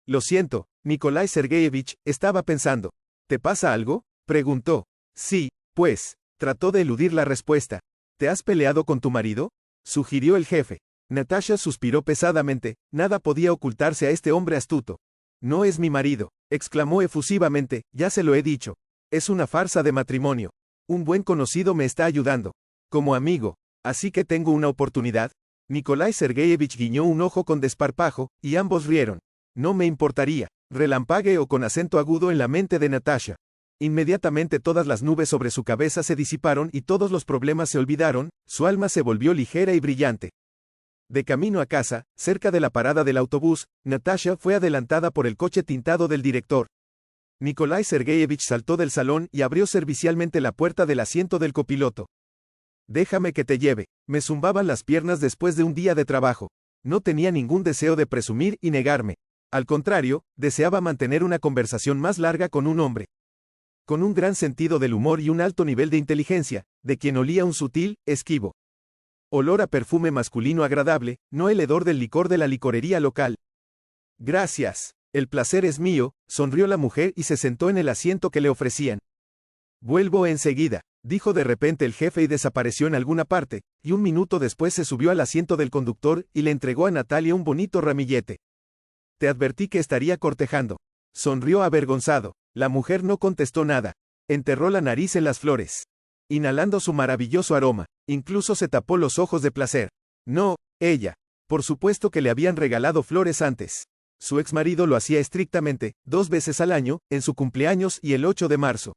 Lo siento, Nikolai Sergeyevich, estaba pensando. ¿Te pasa algo?, preguntó. Sí, pues, trató de eludir la respuesta. ¿Te has peleado con tu marido?, sugirió el jefe. Natasha suspiró pesadamente, nada podía ocultarse a este hombre astuto. No es mi marido, exclamó efusivamente, ya se lo he dicho. Es una farsa de matrimonio. Un buen conocido me está ayudando. Como amigo. Así que tengo una oportunidad. Nikolai Sergeyevich guiñó un ojo con desparpajo, y ambos rieron. No me importaría. Relampagueó con acento agudo en la mente de Natasha. Inmediatamente todas las nubes sobre su cabeza se disiparon y todos los problemas se olvidaron, su alma se volvió ligera y brillante. De camino a casa, cerca de la parada del autobús, Natasha fue adelantada por el coche tintado del director. Nikolai Sergeyevich saltó del salón y abrió servicialmente la puerta del asiento del copiloto. Déjame que te lleve. Me zumbaban las piernas después de un día de trabajo. No tenía ningún deseo de presumir y negarme. Al contrario, deseaba mantener una conversación más larga con un hombre con un gran sentido del humor y un alto nivel de inteligencia, de quien olía un sutil, esquivo olor a perfume masculino agradable, no el hedor del licor de la licorería local. Gracias, el placer es mío, sonrió la mujer y se sentó en el asiento que le ofrecían. Vuelvo enseguida, dijo de repente el jefe y desapareció en alguna parte, y un minuto después se subió al asiento del conductor y le entregó a Natalia un bonito ramillete. Te advertí que estaría cortejando. Sonrió avergonzado. La mujer no contestó nada. Enterró la nariz en las flores, inhalando su maravilloso aroma. Incluso se tapó los ojos de placer. No, ella. Por supuesto que le habían regalado flores antes. Su exmarido lo hacía estrictamente, 2 veces al año, en su cumpleaños y el 8 de marzo.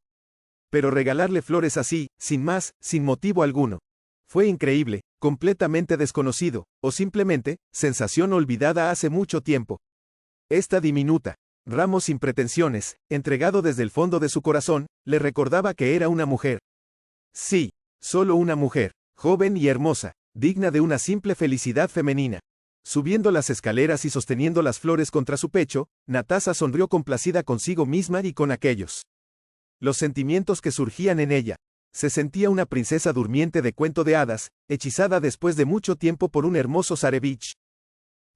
Pero regalarle flores así, sin más, sin motivo alguno. Fue increíble, completamente desconocido, o simplemente, sensación olvidada hace mucho tiempo. Esta diminuta ramo sin pretensiones, entregado desde el fondo de su corazón, le recordaba que era una mujer. Sí, solo una mujer, joven y hermosa, digna de una simple felicidad femenina. Subiendo las escaleras y sosteniendo las flores contra su pecho, Natasha sonrió complacida consigo misma y con aquellos los sentimientos que surgían en ella. Se sentía una princesa durmiente de cuento de hadas, hechizada después de mucho tiempo por un hermoso zarevich.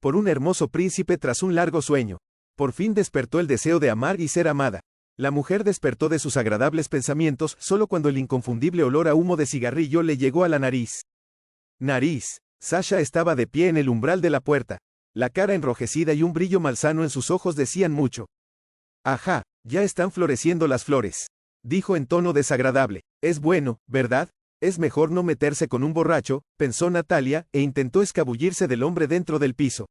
Por un hermoso príncipe tras un largo sueño. Por fin despertó el deseo de amar y ser amada. La mujer despertó de sus agradables pensamientos solo cuando el inconfundible olor a humo de cigarrillo le llegó a la nariz. Nariz. Sasha estaba de pie en el umbral de la puerta. La cara enrojecida y un brillo malsano en sus ojos decían mucho. Ajá, ya están floreciendo las flores. Dijo en tono desagradable. Es bueno, ¿verdad? Es mejor no meterse con un borracho, pensó Natalia, e intentó escabullirse del hombre dentro del piso.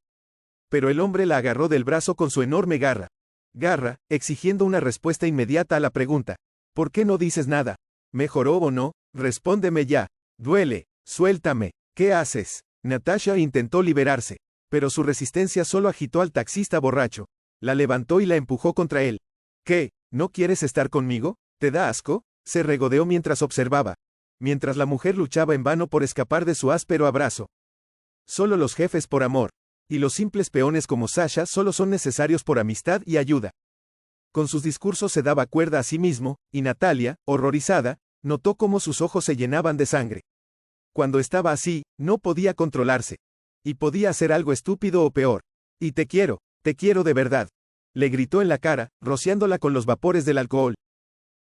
Pero el hombre la agarró del brazo con su enorme garra. Garra, exigiendo una respuesta inmediata a la pregunta. ¿Por qué no dices nada? ¿Mejoró o no? Respóndeme ya. Duele. Suéltame. ¿Qué haces? Natasha intentó liberarse. Pero su resistencia solo agitó al taxista borracho. La levantó y la empujó contra él. ¿Qué? ¿No quieres estar conmigo? ¿Te da asco? Se regodeó mientras observaba. Mientras la mujer luchaba en vano por escapar de su áspero abrazo. Solo los jefes por amor. Y los simples peones como Sasha solo son necesarios por amistad y ayuda. Con sus discursos se daba cuerda a sí mismo, y Natalia, horrorizada, notó cómo sus ojos se llenaban de sangre. Cuando estaba así, no podía controlarse. Y podía hacer algo estúpido o peor. Y te quiero de verdad. Le gritó en la cara, rociándola con los vapores del alcohol.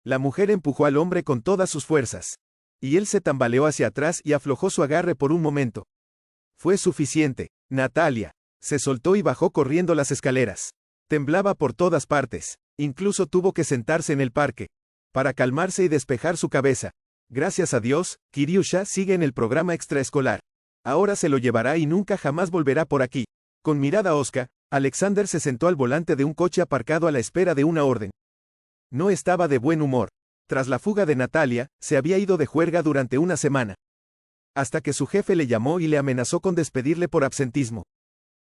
La mujer empujó al hombre con todas sus fuerzas. Y él se tambaleó hacia atrás y aflojó su agarre por un momento. Fue suficiente. Natalia se soltó y bajó corriendo las escaleras. Temblaba por todas partes. Incluso tuvo que sentarse en el parque para calmarse y despejar su cabeza. Gracias a Dios, Kiriusha sigue en el programa extraescolar. Ahora se lo llevará y nunca jamás volverá por aquí. Con mirada hosca, Alexander se sentó al volante de un coche aparcado a la espera de una orden. No estaba de buen humor. Tras la fuga de Natalia, se había ido de juerga durante una semana. Hasta que su jefe le llamó y le amenazó con despedirle por absentismo.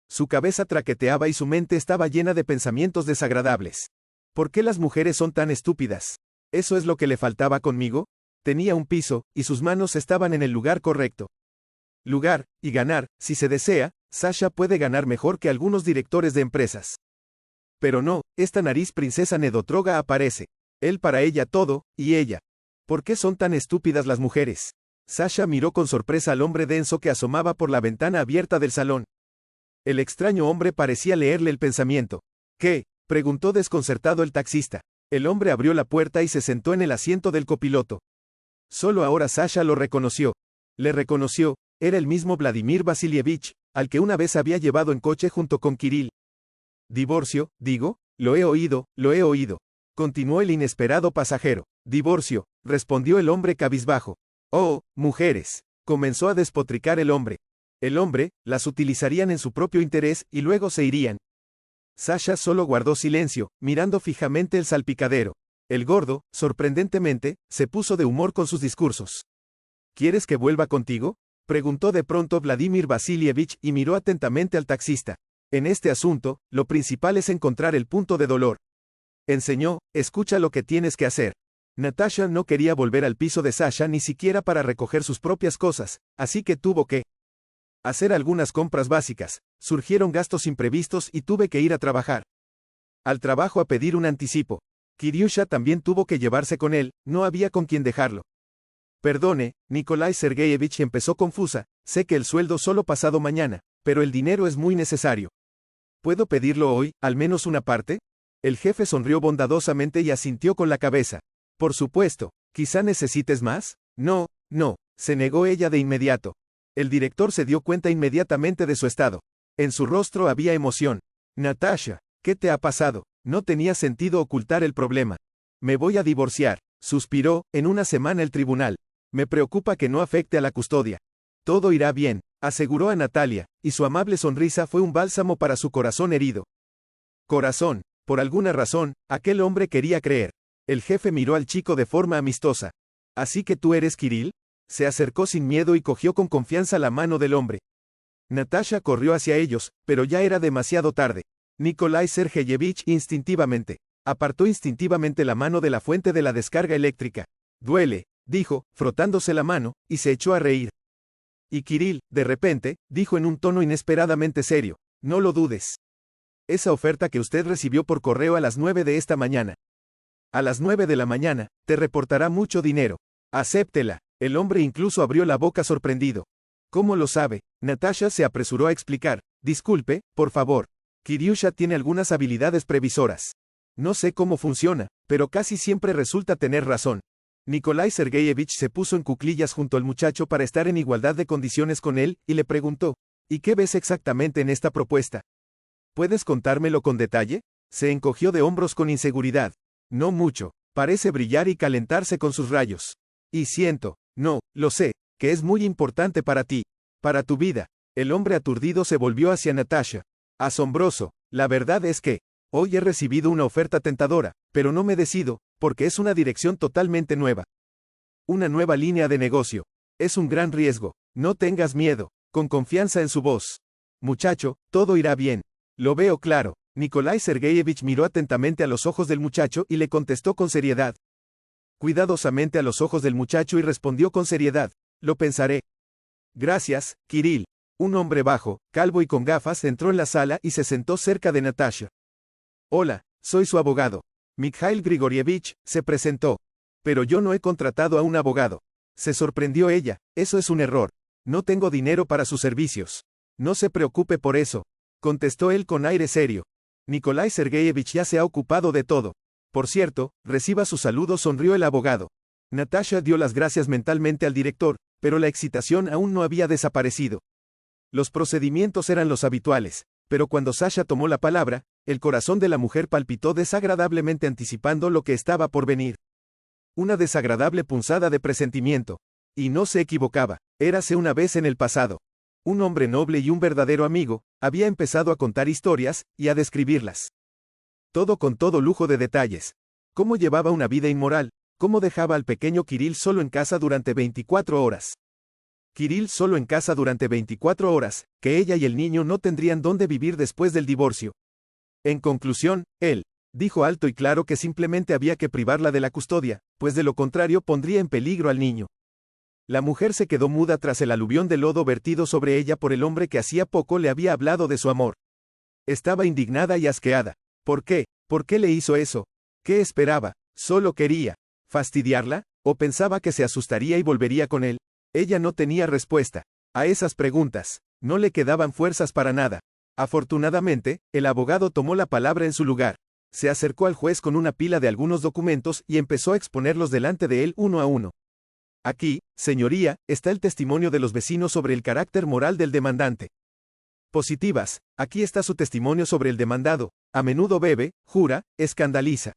Su cabeza traqueteaba y su mente estaba llena de pensamientos desagradables. ¿Por qué las mujeres son tan estúpidas? ¿Eso es lo que le faltaba conmigo? Tenía un piso, y sus manos estaban en el lugar correcto. Lugar, y ganar, si se desea, Sasha puede ganar mejor que algunos directores de empresas. Pero no, esta nariz princesa Nedotroga aparece. Él para ella todo, y ella. ¿Por qué son tan estúpidas las mujeres? Sasha miró con sorpresa al hombre denso que asomaba por la ventana abierta del salón. El extraño hombre parecía leerle el pensamiento. ¿Qué? Preguntó desconcertado el taxista. El hombre abrió la puerta y se sentó en el asiento del copiloto. Solo ahora Sasha lo reconoció. Le reconoció, era el mismo Vladimir Vasilievich, al que una vez había llevado en coche junto con Kirill. Divorcio, digo, lo he oído, continuó el inesperado pasajero. Divorcio, respondió el hombre cabizbajo. Oh, mujeres, comenzó a despotricar el hombre. El hombre, las utilizarían en su propio interés y luego se irían. Sasha solo guardó silencio, mirando fijamente el salpicadero. El gordo, sorprendentemente, se puso de humor con sus discursos. ¿Quieres que vuelva contigo? Preguntó de pronto Vladimir Vasilievich y miró atentamente al taxista. En este asunto, lo principal es encontrar el punto de dolor. Enseñó, escucha lo que tienes que hacer. Natasha no quería volver al piso de Sasha ni siquiera para recoger sus propias cosas, así que tuvo que hacer algunas compras básicas. Surgieron gastos imprevistos y tuve que ir a trabajar. Al trabajo a pedir un anticipo. Kiriusha también tuvo que llevarse con él, no había con quien dejarlo. Perdone, Nikolai Sergeyevich empezó confusa, sé que el sueldo solo pasado mañana, pero el dinero es muy necesario. ¿Puedo pedirlo hoy, al menos una parte? El jefe sonrió bondadosamente y asintió con la cabeza. Por supuesto, ¿quizá necesites más? No, se negó ella de inmediato. El director se dio cuenta inmediatamente de su estado. En su rostro había emoción. Natasha, ¿qué te ha pasado? No tenía sentido ocultar el problema. Me voy a divorciar, suspiró, en una semana el tribunal. Me preocupa que no afecte a la custodia. Todo irá bien, aseguró a Natalia, y su amable sonrisa fue un bálsamo para su corazón herido. Corazón, por alguna razón, aquel hombre quería creer. El jefe miró al chico de forma amistosa. ¿Así que tú eres Kirill? Se acercó sin miedo y cogió con confianza la mano del hombre. Natasha corrió hacia ellos, pero ya era demasiado tarde. Nikolai Sergeyevich instintivamente apartó instintivamente la mano de la fuente de la descarga eléctrica. Duele, dijo, frotándose la mano, y se echó a reír. Y Kirill, de repente, dijo en un tono inesperadamente serio, no lo dudes. Esa oferta que usted recibió por correo a las 9 de esta mañana. A las 9 de la mañana, te reportará mucho dinero. Acéptela. El hombre incluso abrió la boca sorprendido. ¿Cómo lo sabe? Natasha se apresuró a explicar. Disculpe, por favor. Kiriusha tiene algunas habilidades previsoras. No sé cómo funciona, pero casi siempre resulta tener razón. Nikolai Sergeyevich se puso en cuclillas junto al muchacho para estar en igualdad de condiciones con él, y le preguntó, ¿y qué ves exactamente en esta propuesta? ¿Puedes contármelo con detalle? Se encogió de hombros con inseguridad. No mucho, parece brillar y calentarse con sus rayos. Y siento, no, lo sé, que es muy importante para ti, para tu vida. El hombre aturdido se volvió hacia Natasha. Asombroso, la verdad es que, hoy he recibido una oferta tentadora, pero no me decido, porque es una dirección totalmente nueva. Una nueva línea de negocio. Es un gran riesgo, no tengas miedo, con confianza en su voz. Muchacho, todo irá bien. Lo veo claro. Nikolai Sergeyevich miró atentamente a los ojos del muchacho y le contestó con seriedad. Cuidadosamente a los ojos del muchacho y respondió con seriedad, lo pensaré. Gracias, Kirill. Un hombre bajo, calvo y con gafas entró en la sala y se sentó cerca de Natasha. Hola, soy su abogado. Mikhail Grigorievich, se presentó. Pero yo no he contratado a un abogado. Se sorprendió ella, eso es un error. No tengo dinero para sus servicios. No se preocupe por eso, contestó él con aire serio. Nikolai Sergeyevich ya se ha ocupado de todo. Por cierto, reciba su saludo, sonrió el abogado. Natasha dio las gracias mentalmente al director, pero la excitación aún no había desaparecido. Los procedimientos eran los habituales, pero cuando Sasha tomó la palabra, el corazón de la mujer palpitó desagradablemente anticipando lo que estaba por venir. Una desagradable punzada de presentimiento. Y no se equivocaba, érase una vez en el pasado. Un hombre noble y un verdadero amigo, había empezado a contar historias, y a describirlas. Todo con todo lujo de detalles. Cómo llevaba una vida inmoral, cómo dejaba al pequeño Kirill solo en casa durante 24 horas. Kirill solo en casa durante 24 horas, que ella y el niño no tendrían dónde vivir después del divorcio. En conclusión, él dijo alto y claro que simplemente había que privarla de la custodia, pues de lo contrario pondría en peligro al niño. La mujer se quedó muda tras el aluvión de lodo vertido sobre ella por el hombre que hacía poco le había hablado de su amor. Estaba indignada y asqueada. ¿Por qué? ¿Por qué le hizo eso? ¿Qué esperaba? ¿Solo quería fastidiarla? ¿O pensaba que se asustaría y volvería con él? Ella no tenía respuesta a esas preguntas. No le quedaban fuerzas para nada. Afortunadamente, el abogado tomó la palabra en su lugar. Se acercó al juez con una pila de algunos documentos y empezó a exponerlos delante de él uno a uno. Aquí, señoría, está el testimonio de los vecinos sobre el carácter moral del demandante. Positivas, aquí está su testimonio sobre el demandado. A menudo bebe, jura, escandaliza.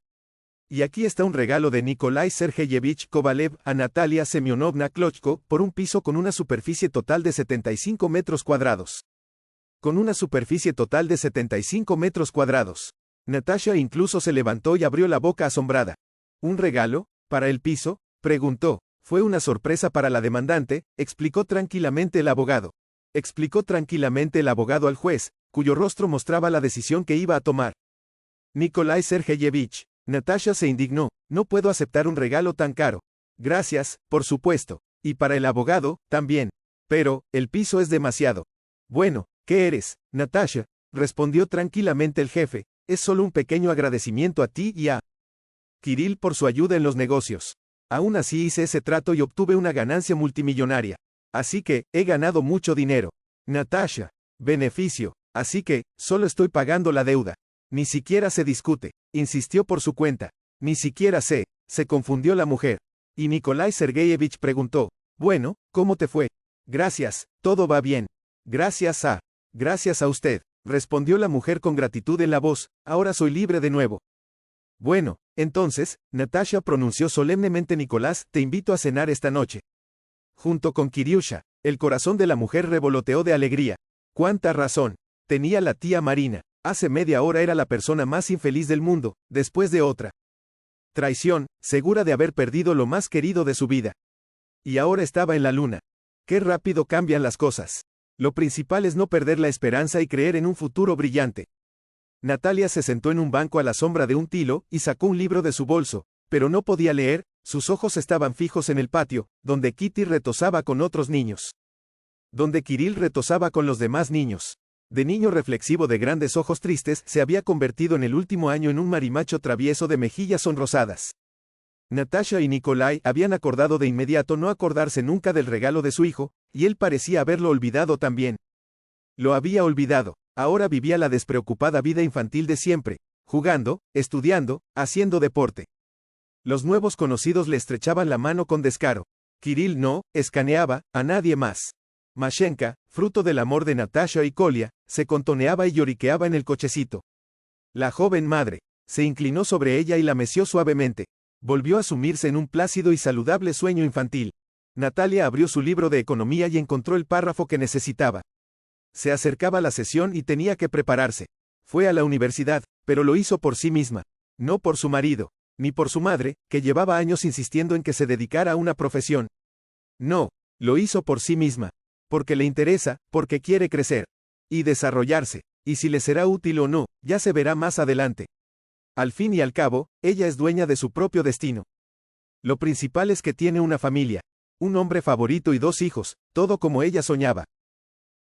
Y aquí está un regalo de Nikolai Sergeyevich Kovalev a Natalia Semyonovna Klochko por un piso con una superficie total de 75 metros cuadrados. Con una superficie total de 75 metros cuadrados. Natasha incluso se levantó y abrió la boca asombrada. ¿Un regalo? ¿Para el piso?, preguntó. Fue una sorpresa para la demandante, explicó tranquilamente el abogado. Explicó tranquilamente el abogado al juez, cuyo rostro mostraba la decisión que iba a tomar. Nikolai Sergeyevich. Natasha se indignó. No puedo aceptar un regalo tan caro. Gracias, por supuesto. Y para el abogado, también. Pero, el piso es demasiado. Bueno, ¿qué eres, Natasha?, respondió tranquilamente el jefe. Es solo un pequeño agradecimiento a ti y a Kirill por su ayuda en los negocios. Aún así hice ese trato y obtuve una ganancia multimillonaria. Así que, he ganado mucho dinero. Natasha. Beneficio. Así que, solo estoy pagando la deuda. Ni siquiera se discute. Insistió por su cuenta. Ni siquiera sé. Se confundió la mujer. Y Nikolai Sergeyevich preguntó. Bueno, ¿cómo te fue? Gracias, todo va bien. Gracias a usted, respondió la mujer con gratitud en la voz. Ahora soy libre de nuevo. Bueno, entonces, Natasha pronunció solemnemente. Nicolás, te invito a cenar esta noche. Junto con Kiriusha, el corazón de la mujer revoloteó de alegría. ¡Cuánta razón! Tenía la tía Marina. Hace media hora era la persona más infeliz del mundo, después de otra traición, segura de haber perdido lo más querido de su vida. Y ahora estaba en la luna. ¡Qué rápido cambian las cosas! Lo principal es no perder la esperanza y creer en un futuro brillante. Natalia se sentó en un banco a la sombra de un tilo y sacó un libro de su bolso, pero no podía leer, sus ojos estaban fijos en el patio, donde Kitty retosaba con otros niños. Donde Kirill retosaba con los demás niños. De niño reflexivo de grandes ojos tristes, se había convertido en el último año en un marimacho travieso de mejillas sonrosadas. Natasha y Nikolai habían acordado de inmediato no acordarse nunca del regalo de su hijo, y él parecía haberlo olvidado también. Lo había olvidado. Ahora vivía la despreocupada vida infantil de siempre, jugando, estudiando, haciendo deporte. Los nuevos conocidos le estrechaban la mano con descaro. Kirill no escaneaba a nadie más. Mashenka, fruto del amor de Natasha y Kolya, se contoneaba y lloriqueaba en el cochecito. La joven madre se inclinó sobre ella y la meció suavemente. Volvió a sumirse en un plácido y saludable sueño infantil. Natalia abrió su libro de economía y encontró el párrafo que necesitaba. Se acercaba la sesión y tenía que prepararse. Fue a la universidad, pero lo hizo por sí misma. No por su marido, ni por su madre, que llevaba años insistiendo en que se dedicara a una profesión. No, lo hizo por sí misma. Porque le interesa, porque quiere crecer. Y desarrollarse. Y si le será útil o no, ya se verá más adelante. Al fin y al cabo, ella es dueña de su propio destino. Lo principal es que tiene una familia. Un hombre favorito y 2 hijos, todo como ella soñaba.